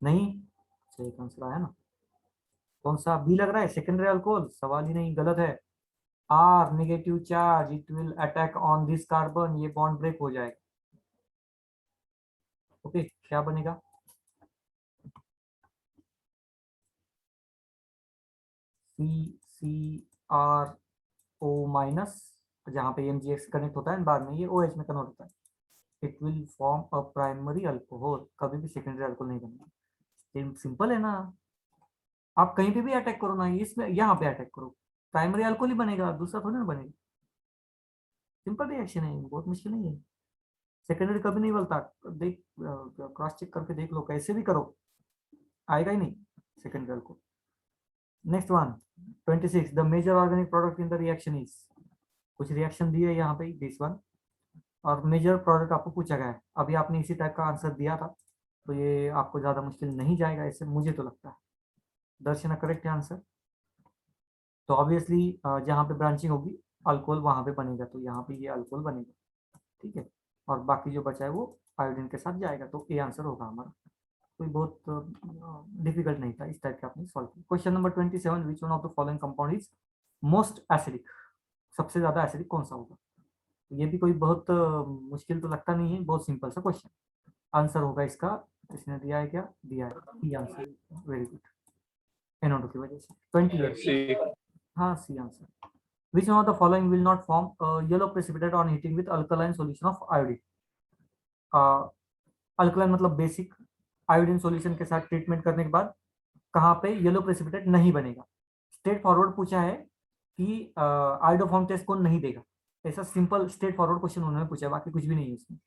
नहीं, सही आंसर आया ना, कौन सा बी लग रहा है, सेकेंडरी अल्कोहल, सवाल ही नहीं, गलत है। R negative charge, it will attack on this carbon, ये बॉन्ड ब्रेक हो जाएगा। ओके, क्या बनेगा, CCRO माइनस, जहाँ पे MgX कनेक्ट होता है, बाद में ये OH में कन्वर्ट होता है, it will form a primary alcohol, कभी भी सेकेंडरी अल्कोहल नहीं बनेगा। सिंपल है ना, आप कहीं पे भी अटैक करो ना, इसमें यहाँ पे अटैक करो, प्राइमरी अल्कोहल ही बनेगा, दूसरा थोड़ी ना बनेगा। सिंपल रिएक्शन है, बहुत मुश्किल नहीं है। सेकेंडरी कभी नहीं बनता, देख क्रॉस चेक करके देख लो, कैसे भी करो आएगा ही नहीं secondary alcohol. Next one 26, the major organic product in the reaction is, कुछ रिएक्शन दिए यहाँ पे दिस वन, और मेजर प्रोडक्ट आपको पूछा गया है। अभी आपने इसी टाइप का आंसर दिया था, तो ये आपको ज्यादा मुश्किल नहीं जाएगा ऐसे, मुझे तो लगता है। दर्शना करेक्ट है आंसर। तो ऑब्वियसली जहाँ पे ब्रांचिंग होगी अल्कोहल वहां पे बनेगा, तो यहाँ पे ये अल्कोहल बनेगा, ठीक है, और बाकी जो बचा है वो आयोडीन के साथ जाएगा, तो ए आंसर होगा हमारा। कोई बहुत डिफिकल्ट नहीं था, इस टाइप का आपने सॉल्व किया। Question number 27, which one of the following compound is most acidic, सबसे ज्यादा एसिडिक कौन सा होगा। तो ये भी कोई बहुत मुश्किल तो लगता नहीं है, बहुत सिंपल सा क्वेश्चन। आंसर होगा इसका, इसने दिया है क्या, दिया है, ई आंसर, वेरी गुड। NO2 की वजह से। 28 सी हाँ C answer. Which one of the following will not form yellow precipitate on heating with alkaline solution of iodine? Alkaline मतलब बेसिक, आयोडीन सॉल्यूशन के साथ ट्रीटमेंट करने के बाद कहाँ पे येलो प्रेसिपिटेट नहीं बनेगा। स्ट्रेट फॉरवर्ड पूछा है कि आयोडोफॉर्म टेस्ट कौन नहीं देगा, ऐसा सिंपल स्ट्रेट फॉरवर्ड क्वेश्चन उन्होंने पूछा है, बाकी कुछ भी नहीं है इसमें।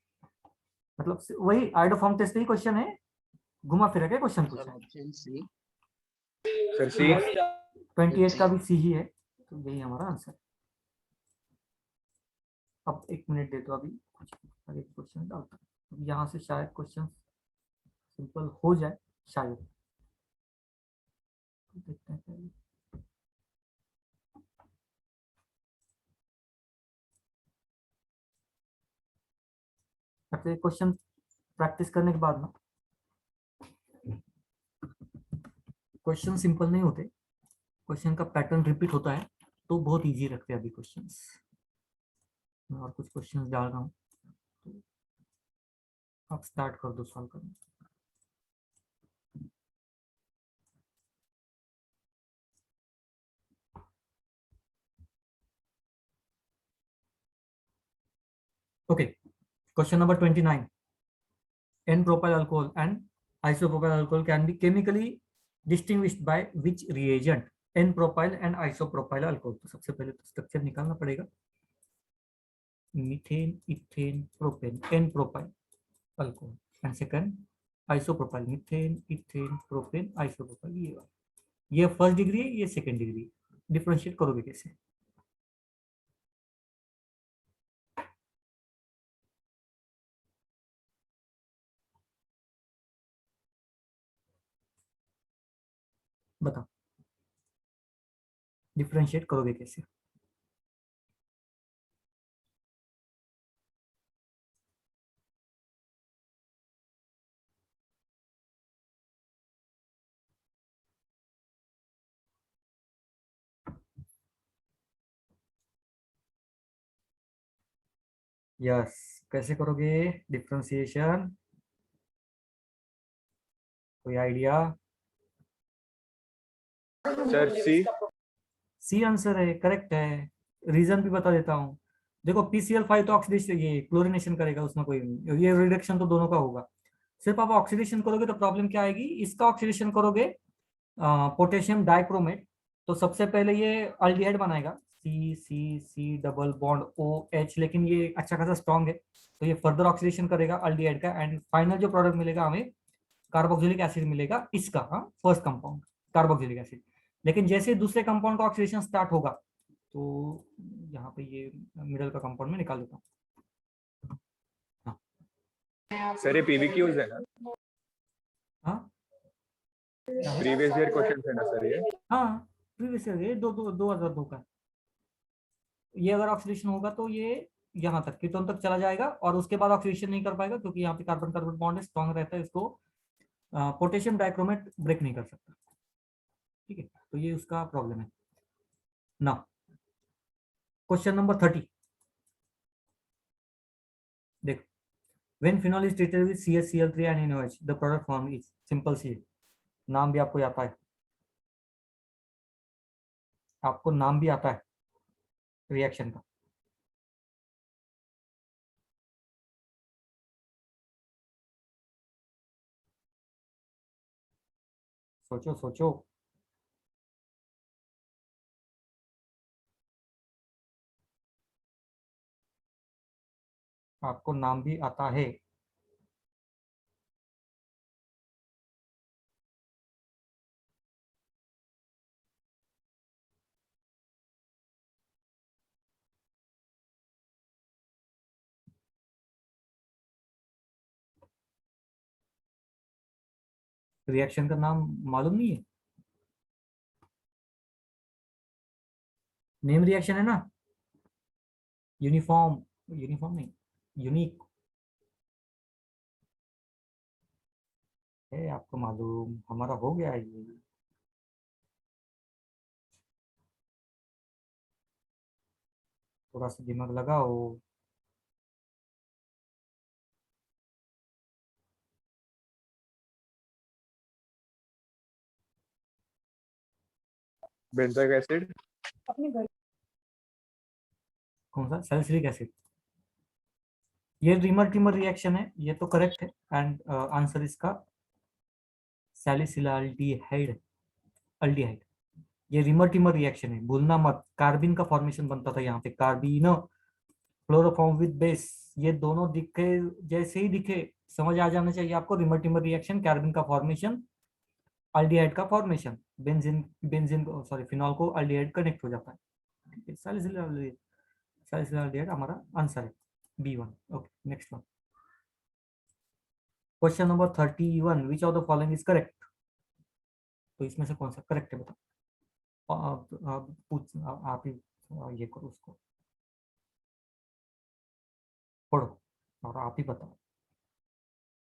मतलब वही आयोडोफॉर्म टेस्ट ही क्वेश्चन है, घुमा फिरा के क्वेश्चन पूछा है। Option C. सर सी 28 का भी सी ही है, तो यही हमारा आंसर। अब 1 मिनट दे दो, अभी कुछ एक क्वेश्चन डालता हूँ, यहाँ से शायद क्वेश्चन सिंपल हो जाए शायद, देखते हैं पहले। अच्छा क्वेश्चन प्रैक्टिस करने के बाद ना क्वेश्चन सिंपल नहीं होते, क्वेश्चन का पैटर्न रिपीट होता है तो बहुत इजी रखते हैं अभी क्वेश्चंस। मैं और कुछ क्वेश्चंस डाल रहा हूँ, तो आप स्टार्ट कर दो सॉल्व करना। Okay, question number 29। N-propyl alcohol and isopropyl alcohol can be chemically distinguished by which reagent? N-propyl and isopropyl alcohol। तो सबसे पहले तो स्ट्रक्चर निकालना पड़ेगा, methane ethane propane, N-propyl alcohol, and second isopropyl, methane ethane propane isopropyl. ये first degree है, ये second degree. Differentiate करोगे कैसे? बताओ, डिफरेंशिएट करोगे कैसे? यस, कैसे करोगे डिफरेंशिएशन? कोई आइडिया? सर सी सी आंसर है, करेक्ट है। रीजन भी बता देता हूँ। देखो PCl5 तो ऑक्सीडेशन, ये क्लोरीनेशन करेगा, उसमें कोई ये रिडक्शन तो दोनों का होगा। सिर्फ आप ऑक्सीडेशन करोगे तो प्रॉब्लम क्या आएगी, इसका ऑक्सीडेशन करोगे पोटेशियम डाइक्रोमेट, तो सबसे पहले ये अल्डिहाइड बनाएगा, सी सी सी डबल बॉन्ड OH, लेकिन ये अच्छा खासा स्ट्रॉन्ग है, तो ये फर्दर ऑक्सीडेशन करेगा अल्डिहाइड का, एंड फाइनल जो प्रोडक्ट मिलेगा हमें कार्बोक्सिलिक एसिड मिलेगा इसका, हाँ फर्स्ट कंपाउंड कार्बोक्सिलिक एसिड। लेकिन जैसे दूसरे कंपाउंड का ऑक्सीडेशन स्टार्ट होगा, तो यहाँ पे ये मिडल का कंपाउंड में निकाल देता हूँ। सर ये पीवीक्यूज है ना, हाँ प्रीवियस ईयर क्वेश्चन है ना सर ये? हाँ प्रीवियस ईयर, ये 2002 का। ये अगर ऑक्सीडेशन होगा तो ये यहाँ तक कीटोन तक चला जाएगा, और उसके बाद ऑक्सीडेशन नहीं कर पाएगा क्योंकि यहाँ पे कार्बन कार्बन बॉन्ड स्ट्रॉन्ग रहता है, इसको पोटेशियम डाइक्रोमेट ब्रेक नहीं कर सकता। ठीक है, तो ये उसका प्रॉब्लम है ना। क्वेश्चन नंबर 30, देखो, when phenol is treated with CaCl3 and NaOH, the product form is simple C है, नाम भी आपको आता है, आपको नाम भी आता है रिएक्शन का। सोचो सोचो, आपको नाम भी आता है। रिएक्शन का नाम मालूम नहीं है? नेम रिएक्शन है ना, यूनिफॉर्म, यूनिफॉर्म नहीं, यूनिक है, आपको मालूम, हमारा हो गया ये। थोड़ा सा दिमाग लगाओ। बेंजोइक एसिड, कौन सा? Salicylic acid. ये रिमर टिमर रिएक्शन है, ये तो करेक्ट है। एंड आंसर इसका सैलिसिलाल्डिहाइड, अल्डिहाइड। ये रिमर टिमर रिएक्शन है, भूलना मत। कार्बिन का फॉर्मेशन बनता था यहाँ पे, कार्बिन क्लोरोफॉर्म विद बेस, ये दोनों दिखे जैसे ही दिखे समझ आ जाना चाहिए आपको। रिमर टिमर रिएक्शन, कार्बिन का फॉर्मेशन, अल्डिहाइड का formation, benzene benzene sorry phenol को अल्डिहाइड कनेक्ट हो जाता है। ठीक है, सैलिसिलाल्डिहाइड हमारा आंसर है, B1। Okay, next one. Question number 31, which of the following is correct? तो इसमें से कौन सा करेक्ट है बताओ। आप पूछ, आप ही ये करो, उसको पढ़ो और आप ही बताओ।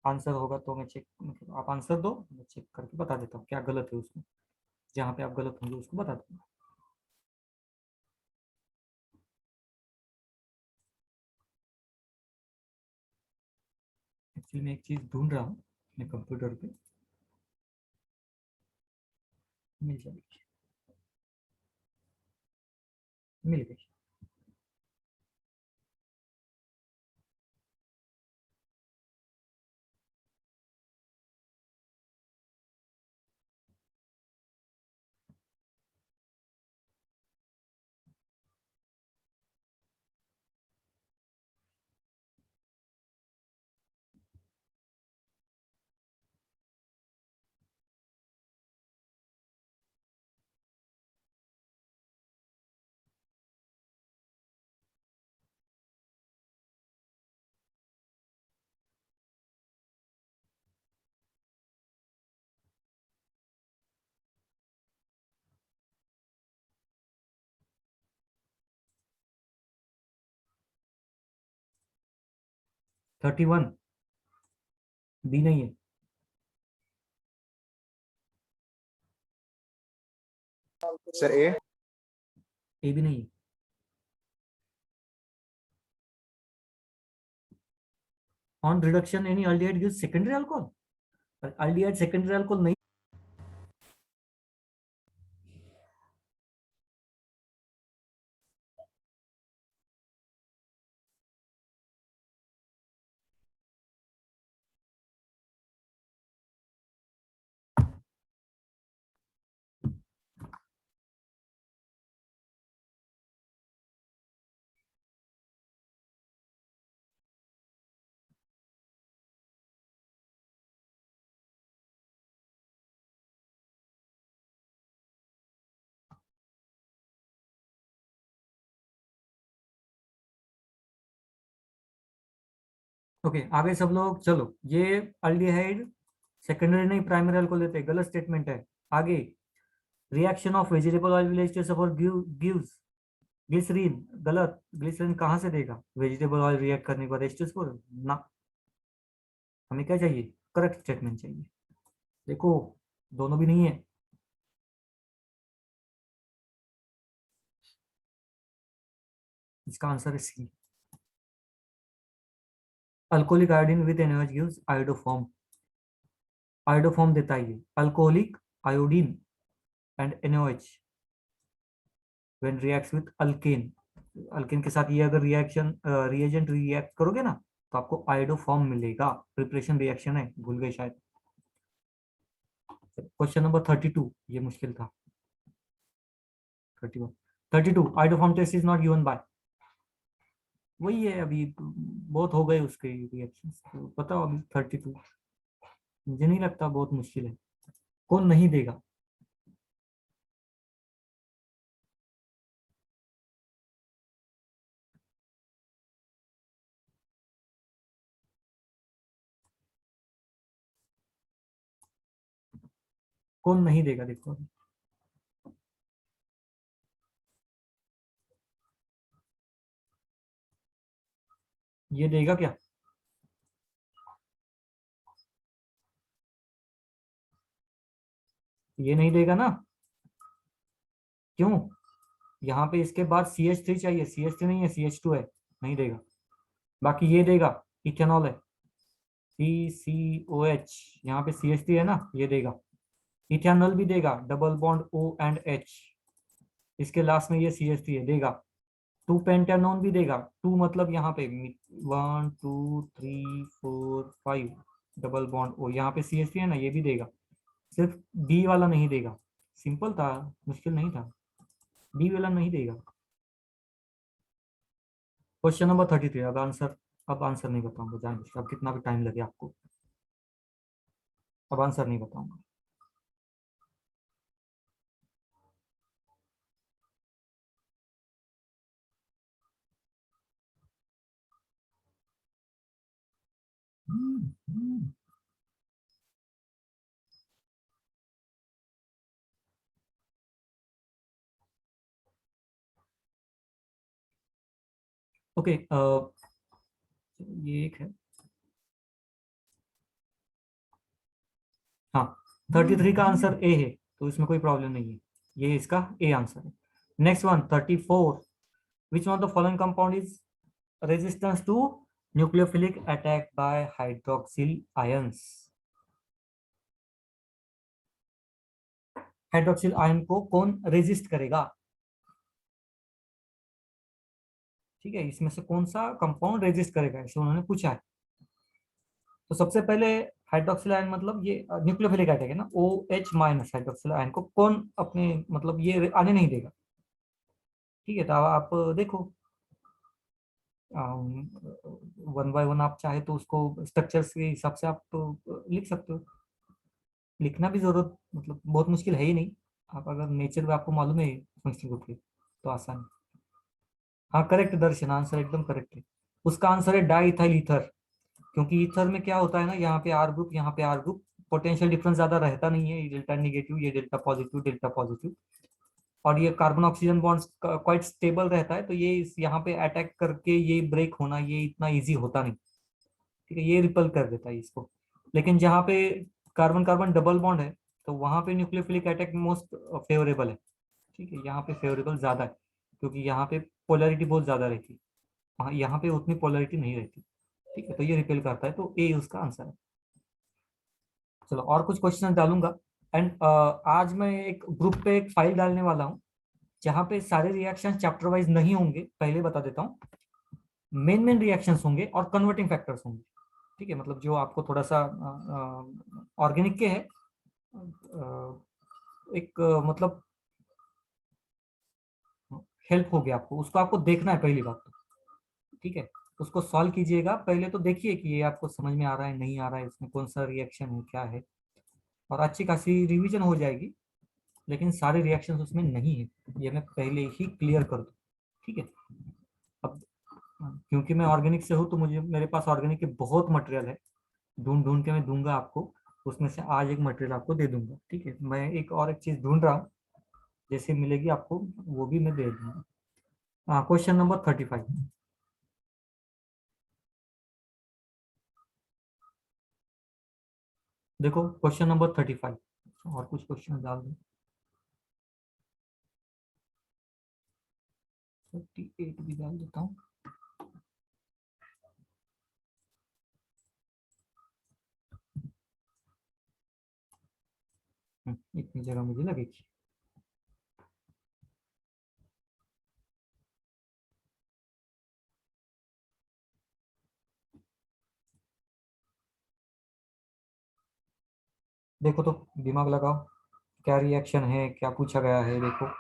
आंसर होगा तो मैं चेक, मतलब आप आंसर दो, मैं चेक करके बता देता हूँ क्या गलत है उसमें। जहाँ पे आप गलत होंगे उसको बता दूंगा। एक्चुअली मैं एक चीज ढूंढ रहा हूँ अपने कंप्यूटर पे, मिल जाएगी, मिल गई। थर्टी वन बी नहीं है। सर ए, ए भी नहीं है। On reduction any aldehyde gives secondary alcohol, aldehyde secondary alcohol नहीं। ओके, आगे सब लोग चलो। ये अल्डिहाइड सेकेंडरी नहीं प्राइमरी अल्कोहल लेते हैं, गलत स्टेटमेंट है। आगे, reaction of vegetable oil will H2SO4 gives glycerine, गलत। ग्लिसरीन कहाँ से देगा वेजिटेबल ऑयल रिएक्ट करने के बाद H2SO4? ना, हमें क्या चाहिए? करेक्ट स्टेटमेंट चाहिए। देखो, दोनों भी नहीं है। इसका आंसर है C, alcoholic iodine with NaOH gives iodoform. Iodoform देता है ये, alcoholic iodine and NaOH when reacts with alkane. Alkane के साथ ये अगर रिएक्शन रिएजेंट रिएक्ट करोगे ना, तो आपको आयोडोफॉर्म मिलेगा। प्रिपरेशन रिएक्शन है, भूल गए शायद। क्वेश्चन नंबर 32, ये मुश्किल था। 31, 32, iodoform test is not given by. वही है, अभी बहुत हो गए उसके रिएक्शन, तो बताओ अभी 32। मुझे नहीं लगता बहुत मुश्किल है। कौन नहीं देगा? कौन नहीं देगा? देखो अभी। ये देगा क्या? ये नहीं देगा ना? क्यों? यहाँ पे इसके बाद CH3 चाहिए, CH3 नहीं है, CH2 है, नहीं देगा। बाकी ये देगा, इथेनॉल है, CCOH, यहाँ पे CH3 है ना, ये देगा। इथेनॉल भी देगा, double bond O and H, इसके लास्ट में ये CH3 है, देगा। 2 पेंटानोन भी देगा। 2 मतलब यहाँ पे 1 2 3 4 5 डबल बॉन्ड ओ, यहाँ पे CH3 है ना, ये भी देगा। सिर्फ डी वाला नहीं देगा। सिंपल था, मुश्किल नहीं था। डी वाला नहीं देगा। Question number 33। अब आंसर नहीं बताऊंगा, जान लीजिए, अब कितना भी टाइम लगे आपको, अब आंसर नहीं बताऊंगा। ओके, ये एक है। हाँ, 33 का आंसर ए है, तो इसमें कोई प्रॉब्लम नहीं है, ये इसका ए आंसर है। Next one 34। Which one of the following compound is resistance to nucleophilic attack by hydroxyl ions. Hydroxyl ion को कौन रेजिस्ट करेगा? ठीक है, इसमें से कौन सा कंपाउंड रेजिस्ट करेगा, ऐसे उन्होंने पूछा है। तो सबसे पहले हाइड्रोक्सिल आयन मतलब ये न्यूक्लियोफिलिक अटैक है ना, OH- हाइड्रोक्सिल आयन को कौन अपने मतलब ये आने नहीं देगा। ठीक है, तो आप देखो, 1 बाय 1 आप चाहे तो उसको स्ट्रक्चर्स के हिसाब से आप तो लिख सकते हो। लिखना भी जरूरत मतलब बहुत मुश्किल है ही नहीं। आप अगर नेचर में आपको मालूम है फंक्शनल ग्रुप के, तो आसान है। हाँ करेक्ट दर्शन, आंसर एकदम करेक्ट है। उसका आंसर है डाई इथाइल ईथर। क्योंकि ईथर में क्या होता है ना, यहाँ पे आर ग्रुप, यहाँ पे आर ग्रुप, पोटेंशियल डिफरेंस ज्यादा रहता नहीं है, ये डेल्टा नेगेटिव, ये डेल्टा पॉजिटिव। और ये carbon oxygen bonds quite stable रहता है, तो ये यहाँ पे अटैक करके ये ब्रेक होना ये इतना इजी होता नहीं। ठीक है, ये रिपल कर देता है इसको। लेकिन जहाँ पे कार्बन कार्बन डबल बॉन्ड है, तो वहाँ पे न्यूक्लियोफिलिक अटैक मोस्ट फेवरेबल है। ठीक है, यहाँ पे फेवरेबल ज्यादा है, क्योंकि यहाँ पे पोलैरिटी बहुत ज्यादा रहती है, वहाँ यहाँ पे उतनी पोलैरिटी नहीं रहती। ठीक है, तो ये रिपेल करता है, तो ए उसका आंसर है। चलो और कुछ क्वेश्चन डालूंगा। एंड आज मैं एक ग्रुप पे एक फाइल डालने वाला हूँ, जहाँ पे सारे रिएक्शन चैप्टर वाइज नहीं होंगे, पहले बता देता हूँ। मेन मेन रिएक्शंस होंगे और कन्वर्टिंग फैक्टर्स होंगे। ठीक है, मतलब जो आपको थोड़ा सा ऑर्गेनिक के है, एक मतलब हेल्प होगी आपको, उसको आपको देखना है पहली बात तो। ठीक है, उसको सॉल्व कीजिएगा, पहले तो देखिए कि ये आपको समझ में आ रहा है नहीं आ रहा है, इसमें कौन सा रिएक्शन है क्या है, और अच्छी खासी रिवीजन हो जाएगी। लेकिन सारे रिएक्शंस उसमें नहीं है, ये मैं पहले ही क्लियर कर दूं। ठीक है, अब क्योंकि मैं ऑर्गेनिक से हूँ, तो मुझे मेरे पास ऑर्गेनिक के बहुत मटेरियल है, ढूंढ ढूंढ के मैं दूंगा आपको। उसमें से आज एक मटेरियल आपको दे दूंगा। ठीक है, मैं एक और एक चीज ढूंढ रहा हूँ, जैसे मिलेगी आपको वो भी मैं दे दूंगा। हाँ, क्वेश्चन नंबर 35। देखो क्वेश्चन नंबर 35, और कुछ क्वेश्चन डाल दो। 38 भी डाल देता हूँ। इतनी जगह मुझे लगेगी। देखो तो, दिमाग लगाओ, क्या रिएक्शन है, क्या पूछा गया है, देखो।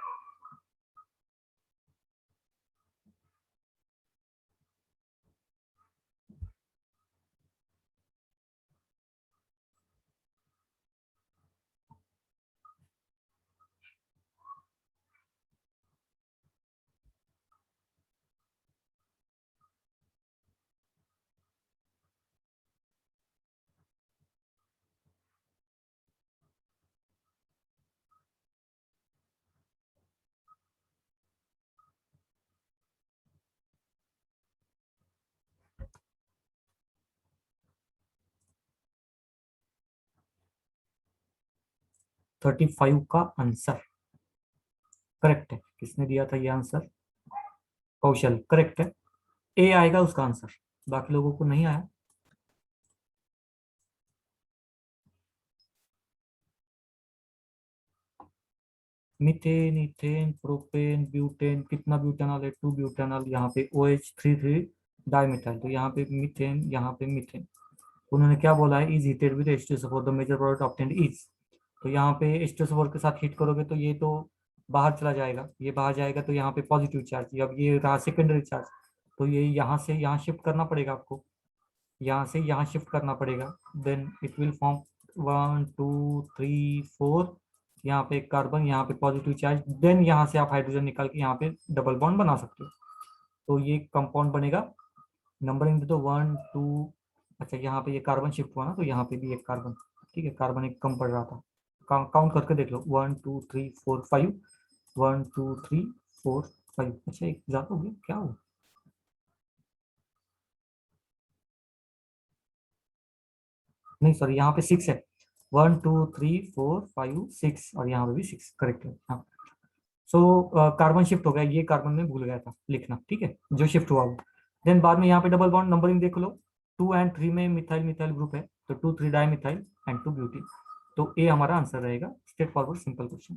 थर्टी फाइव का आंसर करेक्ट है। किसने दिया था ये आंसर? कौशल, करेक्ट है। ए आएगा उसका आंसर, बाकी लोगों को नहीं आया। मीथेन, इथेन, प्रोपेन, ब्यूटेन, कितना ब्यूटेनॉल है, 2 ब्यूटेनॉल, यहाँ पे OH 3 डाइमिथाइल, तो यहाँ पे मीथेन, यहाँ पे मीथेन। उन्होंने क्या बोला है, is heated with H2SO4 the major product obtained is. तो यहाँ पे H2SO4 के साथ हीट करोगे तो ये तो बाहर चला जाएगा, ये बाहर जाएगा तो यहाँ पे पॉजिटिव चार्ज, अब ये रहा सेकेंडरी चार्ज, तो ये यहाँ से यहाँ शिफ्ट करना पड़ेगा आपको, यहाँ से यहाँ शिफ्ट करना पड़ेगा, देन इट विल फॉर्म 1 2 3 4, यहाँ पे कार्बन, यहाँ पे पॉजिटिव चार्ज, देन यहाँ से आप हाइड्रोजन निकाल के यहाँ पे डबल बॉन्ड बना सकते हो। तो ये कंपाउंड बनेगा, नंबरिंग दे दो 1 2, अच्छा यहाँ पे ये कार्बन शिफ्ट हुआ ना, तो यहाँ पे भी एक कार्बन, ठीक है, कार्बन एक कम पड़ रहा था, काउंट करके देख लो 1 2 3 4 5, 1 2 3 4 5, अच्छा एक ज्यादा हो गया, क्या हुआ, नहीं सॉरी, यहाँ पे 6 है, 1 2 3 4 5 6, और यहाँ पे भी 6 करेक्ट है, हाँ। सो कार्बन शिफ्ट हो गया, ये कार्बन में भूल गया था लिखना, ठीक है, जो शिफ्ट हुआ वो। देन बाद में यहाँ पे डबल बॉन्ड नंबरिंग देख लो, 2 एंड 3 में मिथाइल मिथाइल ग्रुप है, तो 2 3 डाई मिथाइल एंड 2 ब्यूटी, तो ए हमारा आंसर रहेगा, straight forward simple question.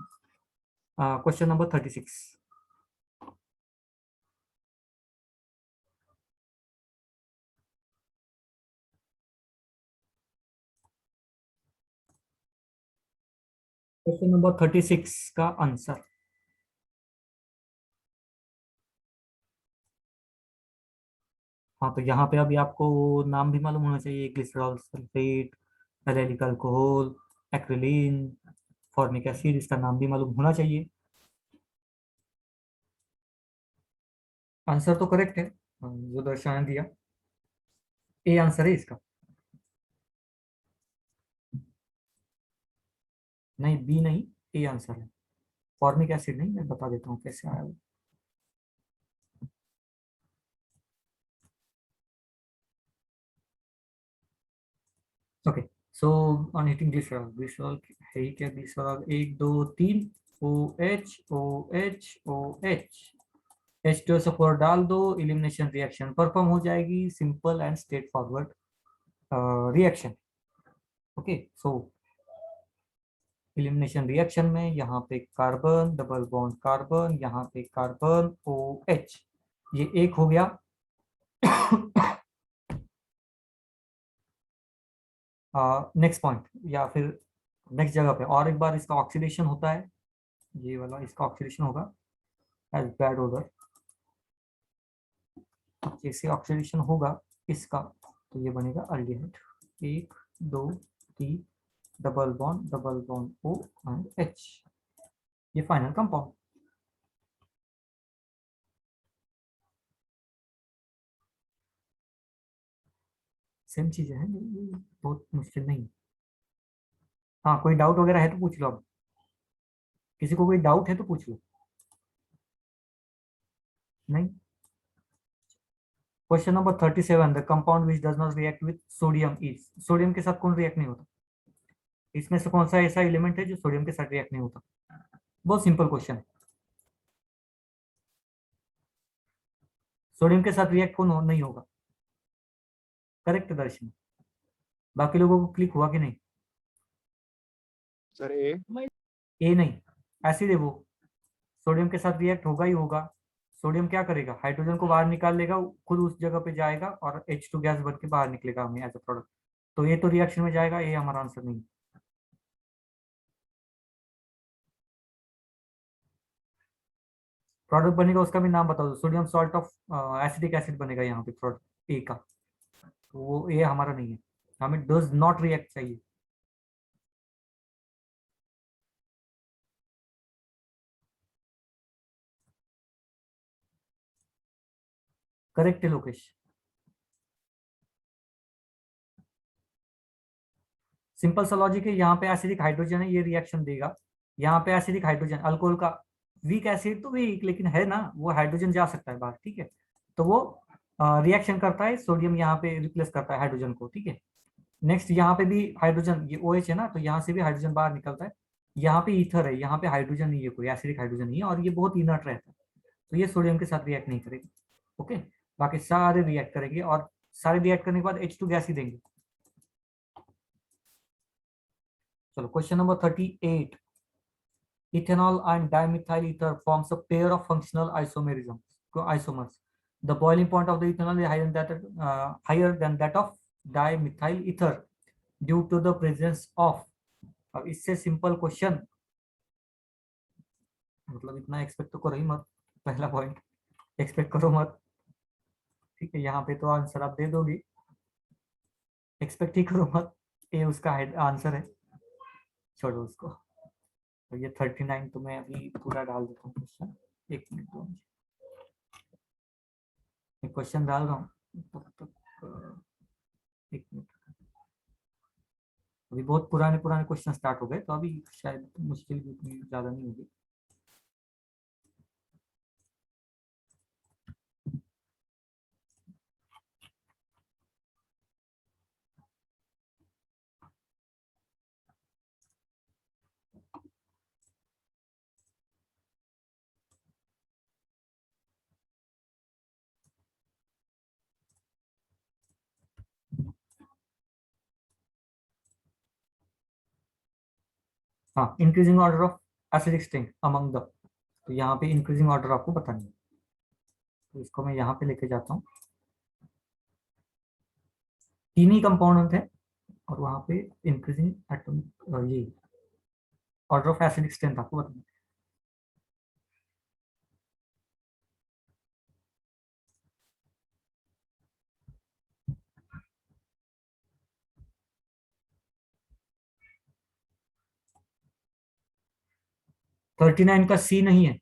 Question number 36। Question number 36 का आंसर, हाँ तो यहाँ पे अभी आपको नाम भी मालूम होना चाहिए, ग्लिसरॉल सल्फेट, एल्डिल अल्कोहल, एक्रिलीन, फॉर्मिक एसिड, इसका नाम भी मालूम होना चाहिए। आंसर तो करेक्ट है, जो दर्शाने दिया, ए आंसर है इसका, नहीं बी नहीं, ए आंसर है, फॉर्मिक एसिड नहीं, मैं बता देता हूँ कैसे आया वो। Okay, so on heating glycerol, glycerol है ही क्या, glycerol 1 2 3 OH OH OH, H2SO4 डाल दो, इलिमिनेशन रिएक्शन परफॉर्म हो जाएगी, simple and straight forward reaction. Okay, so elimination reaction में यहाँ पे कार्बन डबल बॉन्ड कार्बन, यहाँ पे कार्बन OH, ये एक हो गया। नेक्स्ट पॉइंट या फिर नेक्स्ट जगह पे और एक बार इसका ऑक्सीडेशन होता है, ये वाला इसका ऑक्सीडेशन होगा एज बैड ओडर, जैसे ऑक्सीडेशन होगा इसका तो ये बनेगा aldehyde, 1 2 3 double bond O and H, ये फाइनल कंपाउंड। सेम चीज है, ये बहुत मुश्किल नहीं। हाँ कोई डाउट वगैरह है तो पूछ लो, अब किसी को कोई डाउट है तो पूछ लो, नहीं। Question number 37, the compound which does not react with sodium is, sodium के साथ कौन रिएक्ट नहीं होता, इसमें से कौन सा ऐसा एलिमेंट है जो सोडियम के साथ रिएक्ट नहीं होता, बहुत सिंपल क्वेश्चन है। सोडियम के साथ रिएक्ट नहीं होगा, करेक्ट दर्शन, बाकी लोगों को क्लिक हुआ कि नहीं, सर ए। ए नहीं, एसिड है वो, सोडियम के साथ रिएक्ट होगा ही होगा, सोडियम क्या करेगा, हाइड्रोजन को बाहर निकाल लेगा, खुद उस जगह पे जाएगा और H2 गैस बन के बाहर निकलेगा हमें एज अ प्रोडक्ट, तो ये तो रिएक्शन में जाएगा, ये हमारा आंसर नहीं। प्रोडक्ट बनेगा उसका भी नाम बता दो, sodium salt of acidic acid बनेगा यहाँ पे प्रोडक्ट ए का, तो वो ए हमारा नहीं है, हमें डज नॉट रिएक्ट चाहिए। करेक्ट है लोकेश, सिंपल सा लॉजिक है, यहाँ पे एसिडिक हाइड्रोजन है, ये रिएक्शन देगा, यहाँ पे एसिडिक हाइड्रोजन अल्कोहल का वीक एसिड तो वीक लेकिन है ना, वो हाइड्रोजन जा सकता है बाहर, ठीक है, तो वो रिएक्शन करता है, सोडियम यहाँ पे रिप्लेस करता है हाइड्रोजन को, ठीक है। नेक्स्ट यहाँ पे भी हाइड्रोजन, ये OH है ना, तो यहाँ से भी हाइड्रोजन बाहर निकलता है, यहाँ पे ईथर है, यहाँ पे हाइड्रोजन नहीं है, कोई एसिडिक हाइड्रोजन नहीं है, और ये बहुत इनर्ट रहता है, तो ये सोडियम के साथ रिएक्ट नहीं करेगी। ओके, बाकी सारे रिएक्ट करेंगे, और सारे रिएक्ट करने के बाद H2 गैस ही देंगे। चलो question number 38, ethanol and dimethyl ether forms a pair of functional isomers. The boiling point of the ethanol is higher than that of dimethyl ether due to the presence of. अब इससे simple question, मतलब इतना expect तो करो ही मत, पहला point expect करो मत, ठीक है। यहाँ पे तो आंसर आप दे दोगे, एक्सपेक्ट ही करो मत, ये उसका आंसर है, छोड़ो उसको। तो ये 39 तो मैं अभी पूरा डाल देता हूँ क्वेश्चन, एक मिनट दो मुझे, मैं क्वेश्चन डाल रहा हूँ तब तक एक मिनट। अभी बहुत पुराने पुराने क्वेश्चन स्टार्ट हो गए, तो अभी शायद मुश्किल भी उतनी ज्यादा नहीं होगी। हाँ, increasing order of acidic strength among the, तो यहाँ पे इंक्रीजिंग ऑर्डर आपको बतानी है, तो इसको मैं यहाँ पे लेके जाता हूँ। तीन ही कंपाउंड थे और वहाँ पे इंक्रीजिंग एटॉमिक ये ऑर्डर ऑफ एसिडिक स्ट्रेंथ आपको बताना है। है 39 का सी नहीं है,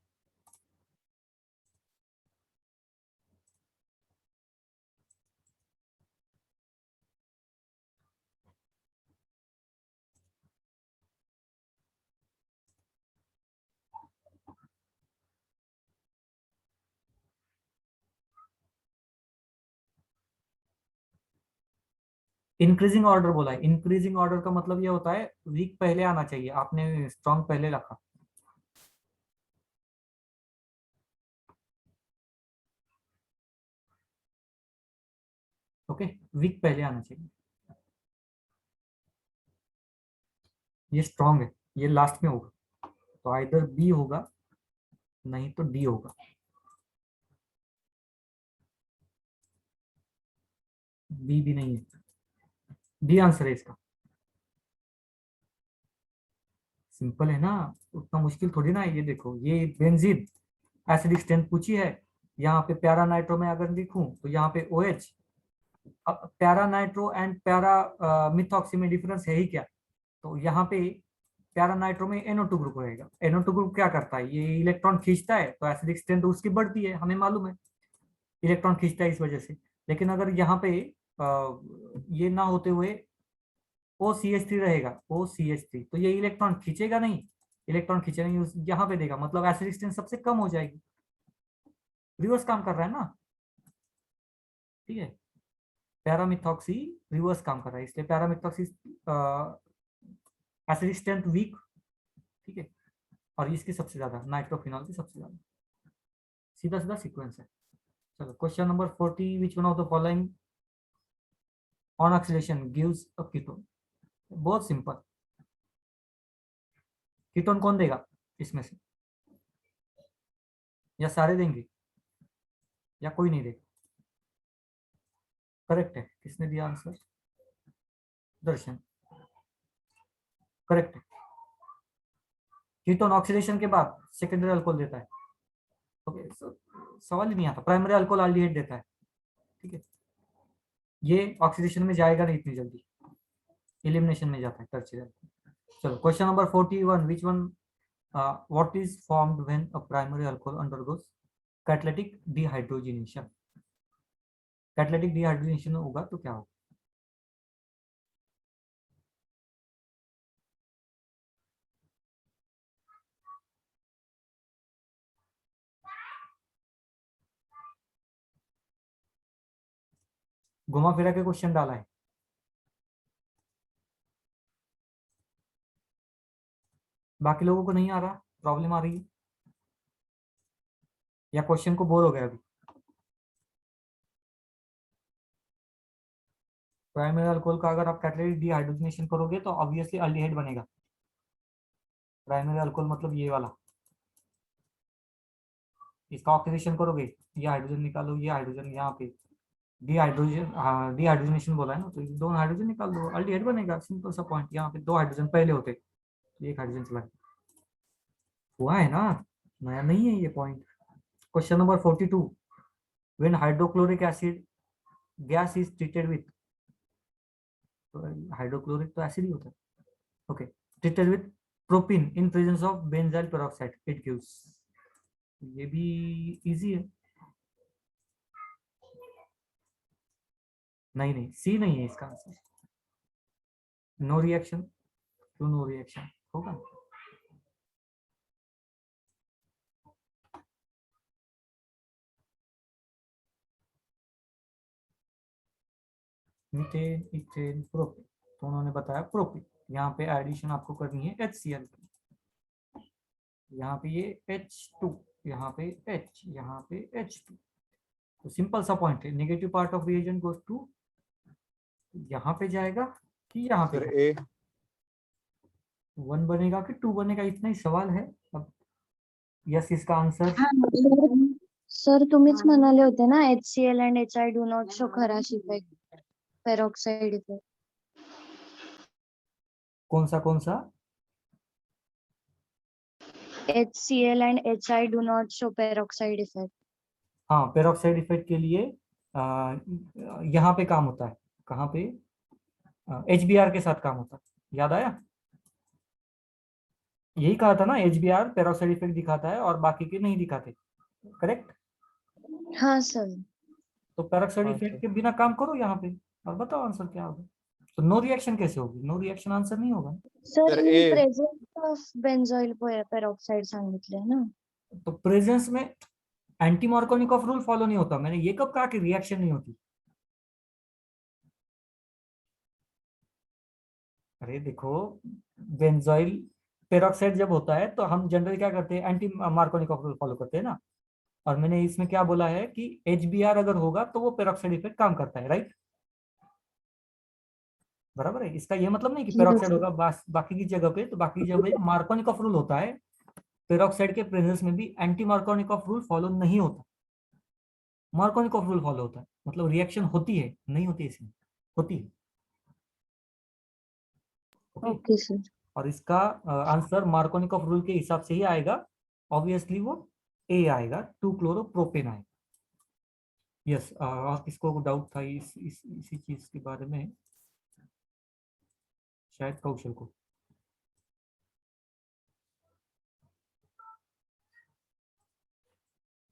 इंक्रीजिंग ऑर्डर बोला है। इंक्रीजिंग ऑर्डर का मतलब ये होता है वीक पहले आना चाहिए, आपने स्ट्रॉन्ग पहले रखा, ओके, वीक पहले आना चाहिए। ये स्ट्रॉन्ग है, ये लास्ट में होगा, तो आइदर बी होगा नहीं तो डी होगा। बी भी नहीं है, डी आंसर है इसका। सिंपल है ना, उतना मुश्किल थोड़ी ना है। ये देखो, ये बेंजीन एसिडिक स्ट्रेंथ पूछी है, यहाँ पे पैरा नाइट्रो में अगर लिखूं तो यहाँ पे OH। अब para nitro and para methoxy में डिफरेंस है ही क्या, तो यहाँ पे पैरा नाइट्रो में NO2 ग्रुप रहेगा। NO2 ग्रुप क्या करता है, ये इलेक्ट्रॉन खींचता है, तो एसिडिक स्ट्रेंथ उसकी बढ़ती है, हमें मालूम है, इलेक्ट्रॉन खींचता है इस वजह से। लेकिन अगर यहाँ पे ये ना होते हुए OCH3 रहेगा, OCH3, तो ये इलेक्ट्रॉन खींचेगा नहीं, इलेक्ट्रॉन खींचेगा नहीं, यहाँ पे देगा, मतलब एसिडिक स्ट्रेंथ सबसे कम हो जाएगी, रिवर्स काम कर रहा है ना, ठीक है। पैरामिथॉक्सी रिवर्स काम कर रहा है, इसलिए पैरामिथॉक्सी एसिडिक स्ट्रेंथ वीक, ठीक है, और इसकी सबसे ज्यादा, नाइट्रोफिनॉल की सबसे ज्यादा, सीधा सीधा सीक्वेंस है। चलो question number 40, which one of the following on oxidation gives a ketone. बहुत सिंपल, कीटोन कौन देगा इसमें से, या सारे देंगे या कोई नहीं देगा। करेक्ट है, किसने दिया आंसर, दर्शन, करेक्ट है। कीटोन ऑक्सीडेशन के बाद सेकेंडरी अल्कोहल देता है, ओके, सवाल ही नहीं आता, प्राइमरी अल्कोहल एल्डिहाइड देता है, ठीक है। ये ऑक्सीडेशन में जाएगा नहीं इतनी जल्दी, एलिमिनेशन में जाता है टर्शियरी अल्कोहल। चलो question number 41, which one what is formed when a primary alcohol undergoes catalytic dehydrogenation. Catalytic dehydrogenation होगा तो क्या होगा, घुमा फिरा के क्वेश्चन डाला है, बाकी लोगों को नहीं आ रहा, प्रॉब्लम आ रही है, या क्वेश्चन को बोर हो गया अभी। प्राइमरी अल्कोहल का अगर आप कैटालिटिक डिहाइड्रोजिनेशन करोगे तो ऑब्वियसली अल्डिहाइड बनेगा, प्राइमरी अल्कोहल मतलब ये वाला, इसका ऑक्सीडेशन करोगे, ये हाइड्रोजन निकालो, ये हाइड्रोजन यहाँ पे डिहाइड्रोजन, हाँ डिहाइड्रोजनेशन बोला है ना, तो ये दोनों हाइड्रोजन निकाल दो, अल्डिहाइड बनेगा, सिंपल सा पॉइंट। यहाँ पे 2 हाइड्रोजन पहले होते, तो एक हाइड्रोजन चला गया। हुआ है ना, नया नहीं है ये point. Question number 42, when hydrochloric acid gas is treated with, hydrochloric तो एसिड ही होता है, okay, treated with propene in presence of benzyl peroxide it gives, ये भी इजी है। नहीं नहीं, सी नहीं है इसका आंसर, नो रिएक्शन, क्यों नो रिएक्शन होगा? मीथेन, इथेन, प्रोपेन, तो उन्होंने बताया प्रोपेन। यहाँ पे एडिशन आपको करनी है HCl की, यहाँ पे ये H2, यहाँ पे H, यहाँ पे H2, तो सिंपल सा पॉइंट है, negative part of reagent goes to, यहाँ पे जाएगा कि यहाँ पे सर जाएगा? ए। 1 बनेगा कि 2 बनेगा, इतना ही सवाल है। अब यस इसका आंसर, सर तुम्हीच म्हणाले होते ना HCl and HI do not show खराश इफेक्ट, पेरोक्साइड इफेक्ट. कौन सा? HCl and HI do not show peroxide effect. हाँ, पेरोक्साइड इफेक्ट के लिए यहाँ पे काम होता है, कहाँ पे? HBr के साथ काम होता है, याद आया? यही कहा था ना, HBr पेरोक्साइड इफेक्ट दिखाता है और बाकी के नहीं दिखाते, करेक्ट? हाँ सर. तो पेरोक्साइड हाँ, इफेक्ट सर। के बिना काम करो यहाँ पे और बताओ आंसर क्या होगा। तो नो रिएक्शन कैसे होगी? नो रिएक्शन आंसर नहीं होगा। Sir sir, in a. Presence of benzoyl peroxide सांगितलंय ना. तो प्रेजेंस में एंटी मार्कोनिकॉफ रूल फॉलो नहीं होता, मैंने ये कब कहा कि रिएक्शन नहीं होती? अरे देखो, बेंजोइल पेरोक्साइड जब होता है तो हम जनरली क्या करते हैं, एंटी मार्कोनिकॉफ रूल फॉलो करते हैं ना, और मैंने इसमें क्या बोला है कि HBr अगर होगा तो वो पेरोक्साइड इफेक्ट काम करता है, राइट? बराबर है, इसका ये मतलब नहीं कि पेरोक्साइड होगा बाकी की जगह पे, तो बाकी जगह पे मार्कोनिकॉफ रूल होता है, पेरोक्साइड के प्रेजेंस में भी एंटी मार्कोनिकॉफ रूल फॉलो नहीं होता, मार्कोनिकॉफ रूल फॉलो होता है, मतलब रिएक्शन होती है, नहीं होती इसमें, होती है। Okay sir. और इसका आंसर मार्कोनिकॉफ रूल के हिसाब से ही आएगा, ऑब्वियसली वो ए आएगा, 2-क्लोरोप्रोपेन आएगा। यस, और किसको डाउट था इसी चीज के बारे में? शायद कौशल को।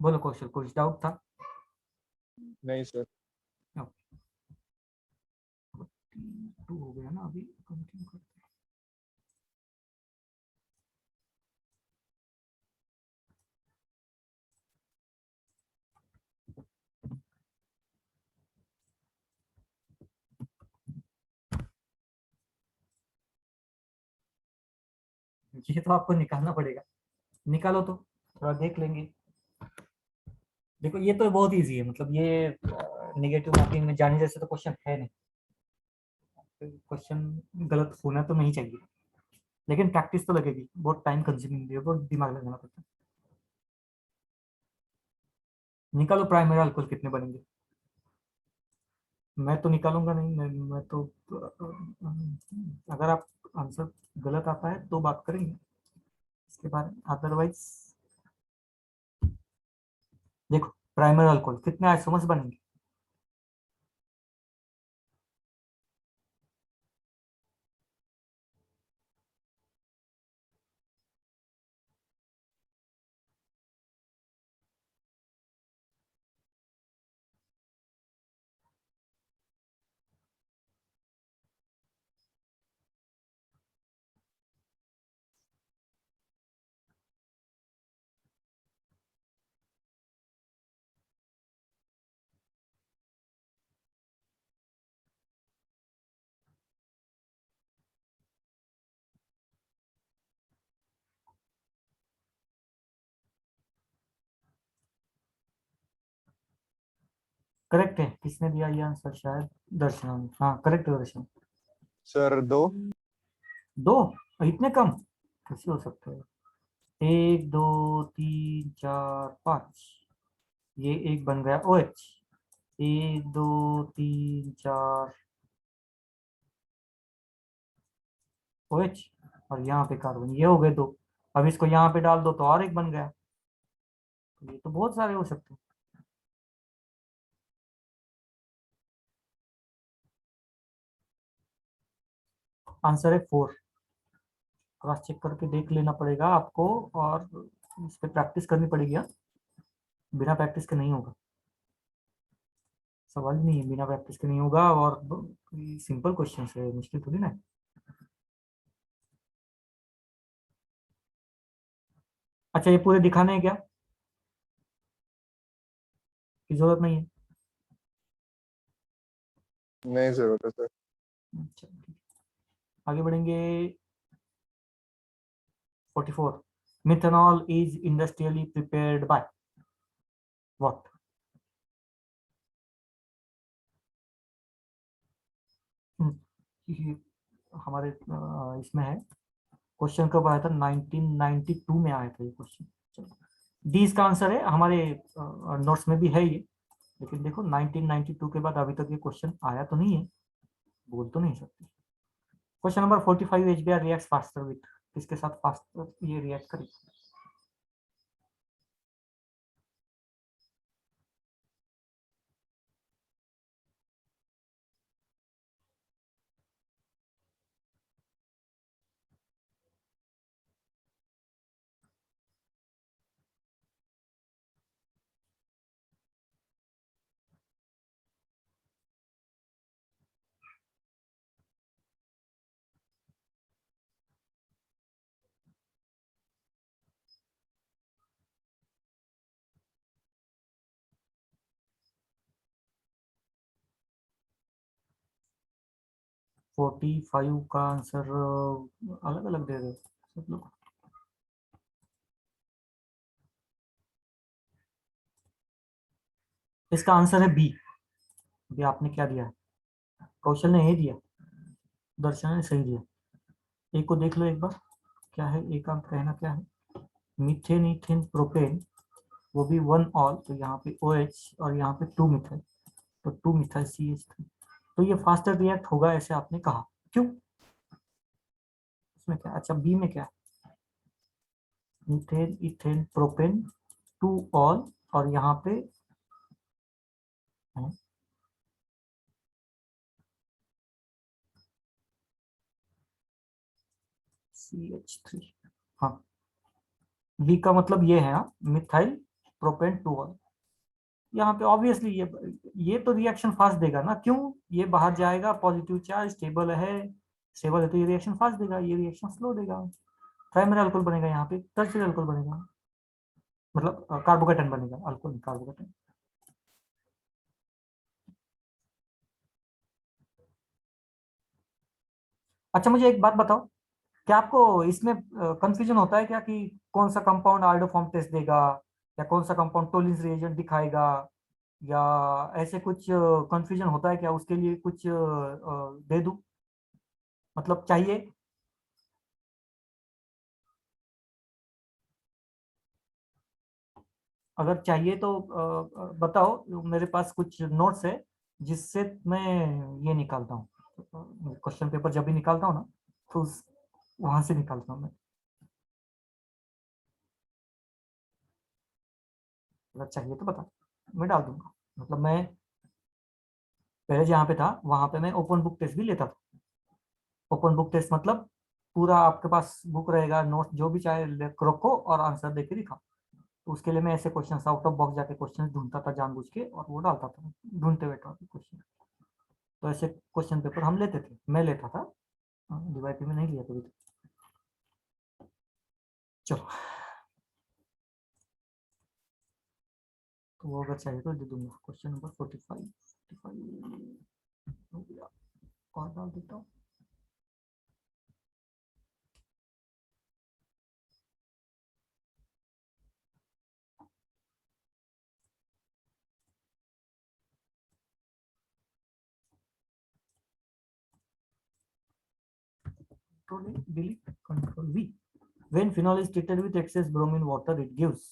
बोलो कौशल, कुछ डाउट था? नहीं सर। 2 हो गया ना, अभी कंटिन्यू करते हैं। ये तो आपको निकालना पड़ेगा, निकालो तो थोड़ा देख लेंगे। देखो ये तो बहुत इजी है, मतलब ये नेगेटिव मार्किंग में जाने जैसे तो क्वेश्चन है नहीं, क्वेश्चन गलत होना तो नहीं चाहिए, लेकिन प्रैक्टिस तो लगेगी, बहुत टाइम कंज्यूमिंग है, बहुत दिमाग लगाना पड़ता है। निकालो प्राइमरी अल्कोहल कितने बनेंगे? मैं तो निकालूंगा नहीं, मैं तो अगर आप आंसर गलत आता है तो बात करेंगे इसके बारे में, अदरवाइज देखो प्राइमरी अल्कोहल कितने आइसोमर्स बनेंगे? करेक्ट है, किसने दिया ये आंसर? शायद दर्शन, हाँ करेक्ट है दर्शन। सर 2। 2? इतने कम? कैसे हो सकता है? 1 2 3 4 5, ये एक बन गया OH। 1 2 3 4 OH, और यहाँ पे कार्बन, ये हो गए 2। अब इसको यहाँ पे डाल दो तो और एक बन गया। तो ये तो बहुत सारे हो सकते हैं। आंसर है 4। क्रॉस चेक करके देख लेना पड़ेगा आपको, और इस पे प्रैक्टिस करनी पड़ेगी। हाँ? बिना प्रैक्टिस के नहीं होगा, सवाल ही नहीं है, बिना प्रैक्टिस के नहीं होगा। और सिंपल क्वेश्चन है, मुश्किल थोड़ी ना है। अच्छा, ये पूरे दिखाने हैं क्या की जरूरत नहीं है? नहीं जरूरत है सर। अच्छा, ठीक है। आगे बढ़ेंगे। 44, methanol is industrially prepared by what? हमारे इसमें है, क्वेश्चन कब आया था? 1992 में आया था ये क्वेश्चन। चलो, डी इसका आंसर है, हमारे नोट्स में भी है ये। लेकिन देखो 1992 के बाद अभी तक ये क्वेश्चन आया तो नहीं है, बोल तो नहीं सकते। Question number 45, HBr reacts faster with, किसके साथ फास्टर ये रिएक्ट करेगा? फोर्टी फाइव का आंसर अलग अलग दे रहे हो सब लोग। इसका आंसर है बी। अभी आपने क्या दिया है? कौशल ने ए दिया, दर्शन ने सही दिया। ए को देख लो एक बार, क्या है ए का कहना, क्या है? मीथेन इथेन प्रोपेन, वो भी 1 ऑल, तो यहाँ पे OH और यहाँ पे 2 मिथाइल, तो 2 मिथाइल CH3। तो ये फास्टर रिएक्ट होगा ऐसे आपने कहा, क्यों? इसमें क्या? अच्छा, बी में क्या है? मीथेन इथेन प्रोपेन 2 ऑल, और यहाँ पे है CH3। हाँ, बी का मतलब ये है, हाँ, मिथाइल प्रोपेन 2 ऑल। यहाँ पे ऑब्वियसली ये तो रिएक्शन फास्ट देगा ना, क्यों? ये बाहर जाएगा, पॉजिटिव चार्ज, स्टेबल है, स्टेबल है तो ये रिएक्शन फास्ट देगा, ये रिएक्शन स्लो देगा। प्राइमरी अल्कोहल बनेगा, यहाँ पे टर्शियरी अल्कोहल बनेगा, मतलब कार्बोकेटन बनेगा, अल्कोहल नहीं, कार्बोकेटन। अच्छा, मुझे एक बात बताओ, क्या आपको इसमें कंफ्यूजन होता है क्या कि कौन सा कंपाउंड आयोडोफॉर्म टेस्ट देगा, या कौन सा कंपाउंड टोलिंस रिएजेंट दिखाएगा, या ऐसे कुछ कंफ्यूजन होता है क्या? उसके लिए कुछ दे दूं, मतलब चाहिए? अगर चाहिए तो बताओ, मेरे पास कुछ नोट्स है जिससे मैं ये निकालता हूँ। क्वेश्चन पेपर जब भी निकालता हूँ ना, तो वहां से निकालता हूँ मैं। अगर चाहिए तो बता, मैं डाल दूंगा। मतलब मैं पहले जहाँ पे था वहां पे मैं ओपन बुक टेस्ट भी लेता था। ओपन बुक टेस्ट मतलब पूरा आपके पास बुक रहेगा, नोट जो भी चाहे रखो और आंसर देके दिखाओ। तो उसके लिए मैं ऐसे क्वेश्चन आउट ऑफ बॉक्स जाके क्वेश्चन ढूंढता था जानबूझ के, और वो डालता था, ढूंढते बैठा क्वेश्चन। तो ऐसे क्वेश्चन पेपर हम लेते थे, मैं लेता था। डीवाईपी में नहीं लिया कभी। चलो, तो वो अगर चाहिए तो दे दूंगा। क्वेश्चन नंबर 45 हो गया, और डाल देता हूँ। Control delete control V। when phenol is treated with excess bromine water it gives.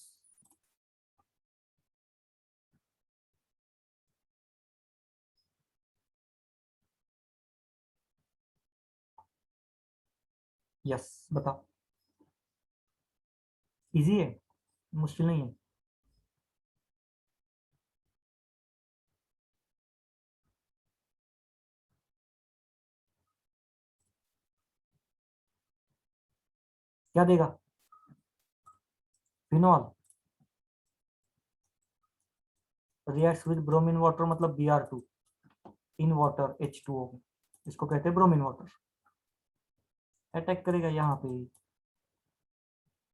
Yes बताओ, इजी है, मुश्किल नहीं है। क्या देगा? Phenol reacts with bromine water मतलब Br2 इन वाटर H2O, इसको कहते हैं ब्रोमीन वाटर। अटैक करेगा यहाँ पे,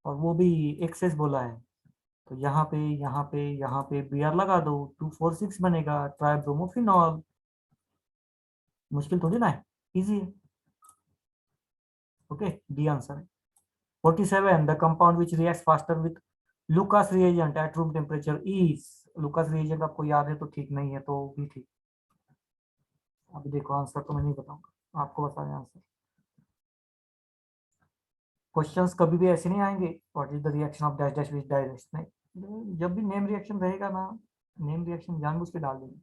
और वो भी एक्सेस बोला है, तो यहाँ पे यहाँ पे यहाँ पे Br लगा दो, 2,4,6 बनेगा ट्राइब्रोमोफिनॉल। मुश्किल थोड़ी ना है, इजी है। ओके, डी आंसर है। 47 the compound which reacts faster with Lucas reagent at room temperature is. Lucas reagent आपको याद है तो ठीक, नहीं है तो भी ठीक। अभी देखो आंसर तो मैं नहीं बताऊंगा, आपको बताया आंसर। क्वेश्चंस कभी भी ऐसे नहीं आएंगे what is the reaction of dash dash which dash, नहीं, जब भी नेम रिएक्शन रहेगा ना, नेम रिएक्शन जानबूझ के डाल देंगे।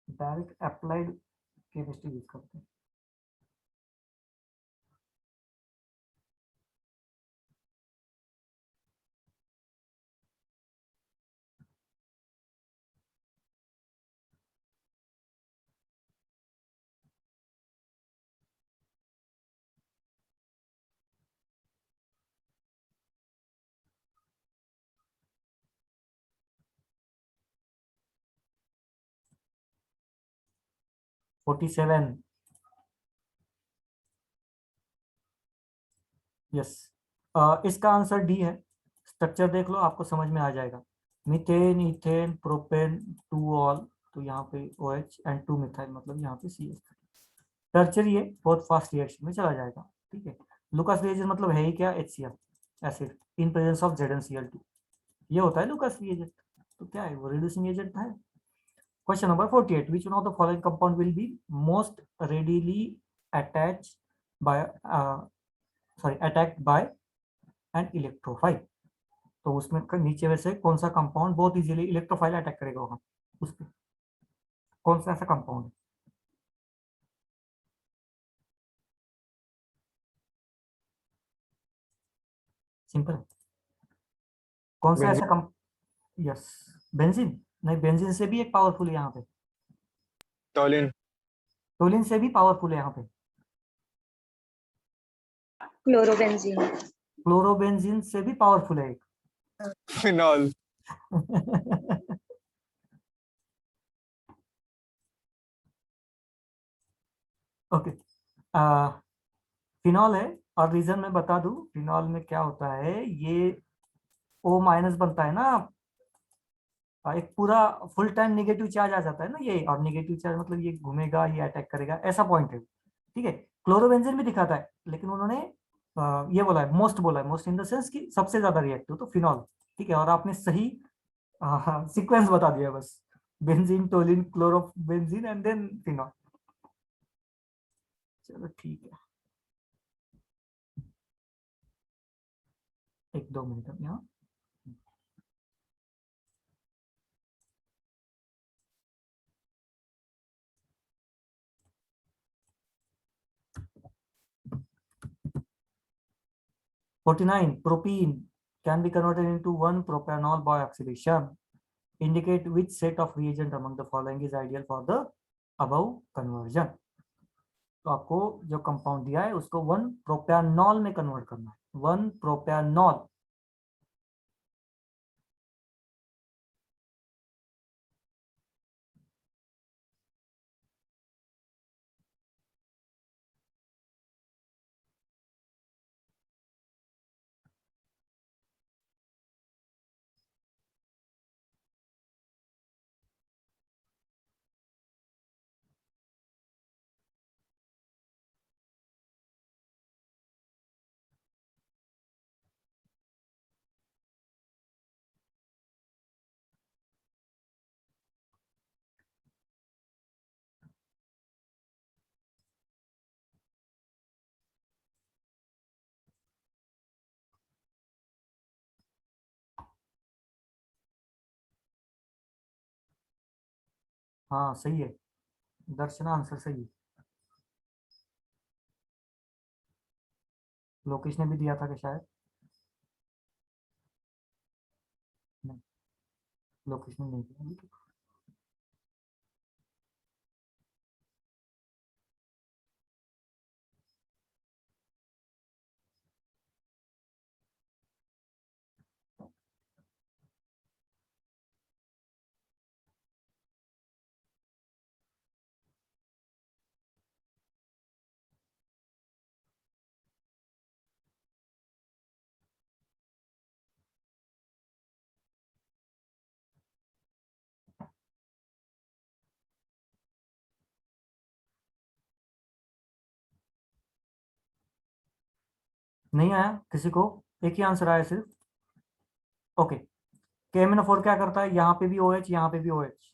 डायरेक्ट अप्लाइड केमिस्ट्री यूज करते हैं। फोर्टी सेवन, यस, इसका आंसर डी है। स्ट्रक्चर देख लो, आपको समझ में आ जाएगा। Methane, ethane, propane, to all, तो यहाँ पे OH एंड 2 मिथाइल, मतलब यहाँ पे CH। टर्चरी है, बहुत फास्ट रिएक्शन में चला जाएगा, ठीक है। लुकास रिएजेंट मतलब है ही क्या, HCl acid in presence of ZnCl2, ये होता है लुकास रिएजेंट। तो क्या है वो, रिड्यूसिंग एजेंट है। Question number 48 which one of the following compound will be most readily attached by attacked by an electrophile। तो उसमें नीचे में से कौन सा कंपाउंड बहुत इजीली इलेक्ट्रोफाइल अटैक करेगा वहां उस पे, कौन सा ऐसा कंपाउंड है? सिंपल है, कौन सा ऐसा कंप, यस, बेंजीन नहीं, बेंजीन से भी एक पावरफुल है यहाँ पे, टॉलिन। टोलिन से भी पावरफुल है यहाँ पे, क्लोरोबेंजीन। क्लोरोबेंजीन से भी पावरफुल है एक। फिनॉल। ओके, फिनॉल है, और रीजन मैं बता दूं, फिनॉल में क्या होता है, ये O- बनता है ना, एक पूरा फुल टाइम नेगेटिव चार्ज आ जाता है ना ये, और नेगेटिव चार्ज मतलब ये घूमेगा, ये अटैक करेगा, ऐसा पॉइंट है, ठीक है। क्लोरोबेंजीन भी दिखाता है, लेकिन उन्होंने ये बोला है, मोस्ट बोला है, मोस्ट इन द सेंस कि सबसे ज्यादा रिएक्टिव, तो फिनॉल, ठीक है। और आपने सही सीक्वेंस बता दिया बस, benzene, toluene, chlorobenzene and then phenol. चलो ठीक है, 1-2 मिनट अब यहाँ। Forty-nine, propene can be converted into 1-propanol by oxidation. Indicate which set of reagent among the following is ideal for the above conversion। तो आपको जो कंपाउंड दिया है उसको 1-प्रोपैनॉल में कन्वर्ट करना है, 1-प्रोपैनॉल। हाँ सही है, दर्शना आंसर सही है। लोकेश ने भी दिया था कि शायद, नहीं, लोकेश ने नहीं दिया। नहीं आया किसी को, एक ही आंसर आया सिर्फ। ओके, KMnO4 क्या करता है, यहाँ पे भी OH, यहाँ पे भी OH।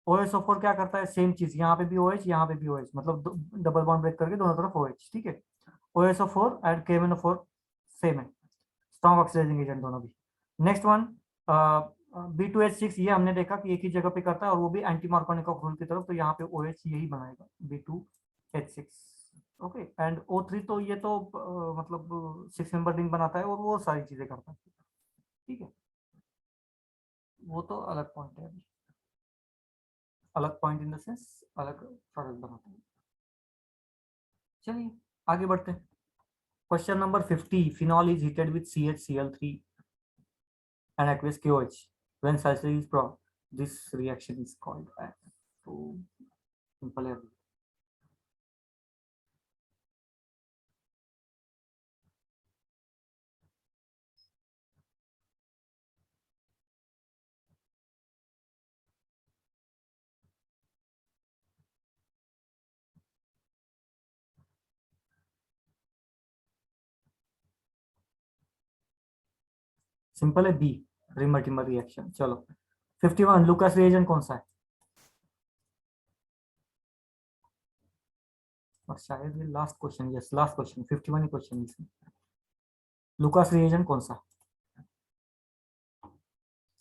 OSO4 क्या करता है, सेम चीज, यहाँ पे भी OH, यहाँ पे भी OH, मतलब डबल बॉन्ड ब्रेक करके दोनों तरफ OH, ठीक है। OSO4 एंड KMnO4 सेम है, स्ट्रॉन्ग ऑक्सीडाइजिंग एजेंट दोनों भी। नेक्स्ट वन, B2H6, ये हमने देखा कि एक ही जगह पे करता है और वो भी एंटी मार्कोनिकॉफ रूल की तरफ, तो यहाँ पे OH यही बनाएगा, B2H6। ओके, एंड O3 तो ये तो मतलब 6 मेंबर रिंग बनाता है और वो सारी चीजें करता है, ठीक है। वो तो अलग पॉइंट है अभी, अलग पॉइंट इन द सेंस अलग प्रोडक्ट बनाते हैं। चलिए आगे बढ़ते हैं। Question number 50, phenol is heated with CHCl3 and aqueous KOH when salinity is brought, this reaction is called as, so simple है। सिंपल है, बी, रिमर्टिमर रिएक्शन। चलो 51, लुकास रिएजेंट कौन सा है, और शायद ये last question, yes last question, 51 ही question इसमें। लुकास रिएजेंट कौन सा,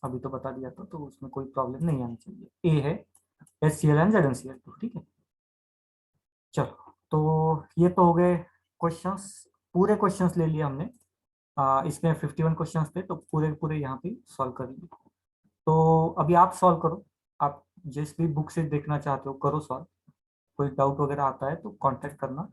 अभी तो बता दिया था, तो उसमें कोई प्रॉब्लम नहीं आनी चाहिए। ए है HCl एंड ZnCl2, ठीक है। चलो तो ये तो हो गए क्वेश्चंस, पूरे क्वेश्चंस ले लिए हमने। इसमें 51 क्वेश्चंस थे, तो पूरे पूरे यहाँ पे सॉल्व कर लिए। तो अभी आप सॉल्व करो, आप जिस भी बुक से देखना चाहते हो करो सॉल्व। कोई डाउट वगैरह आता है तो कांटेक्ट करना।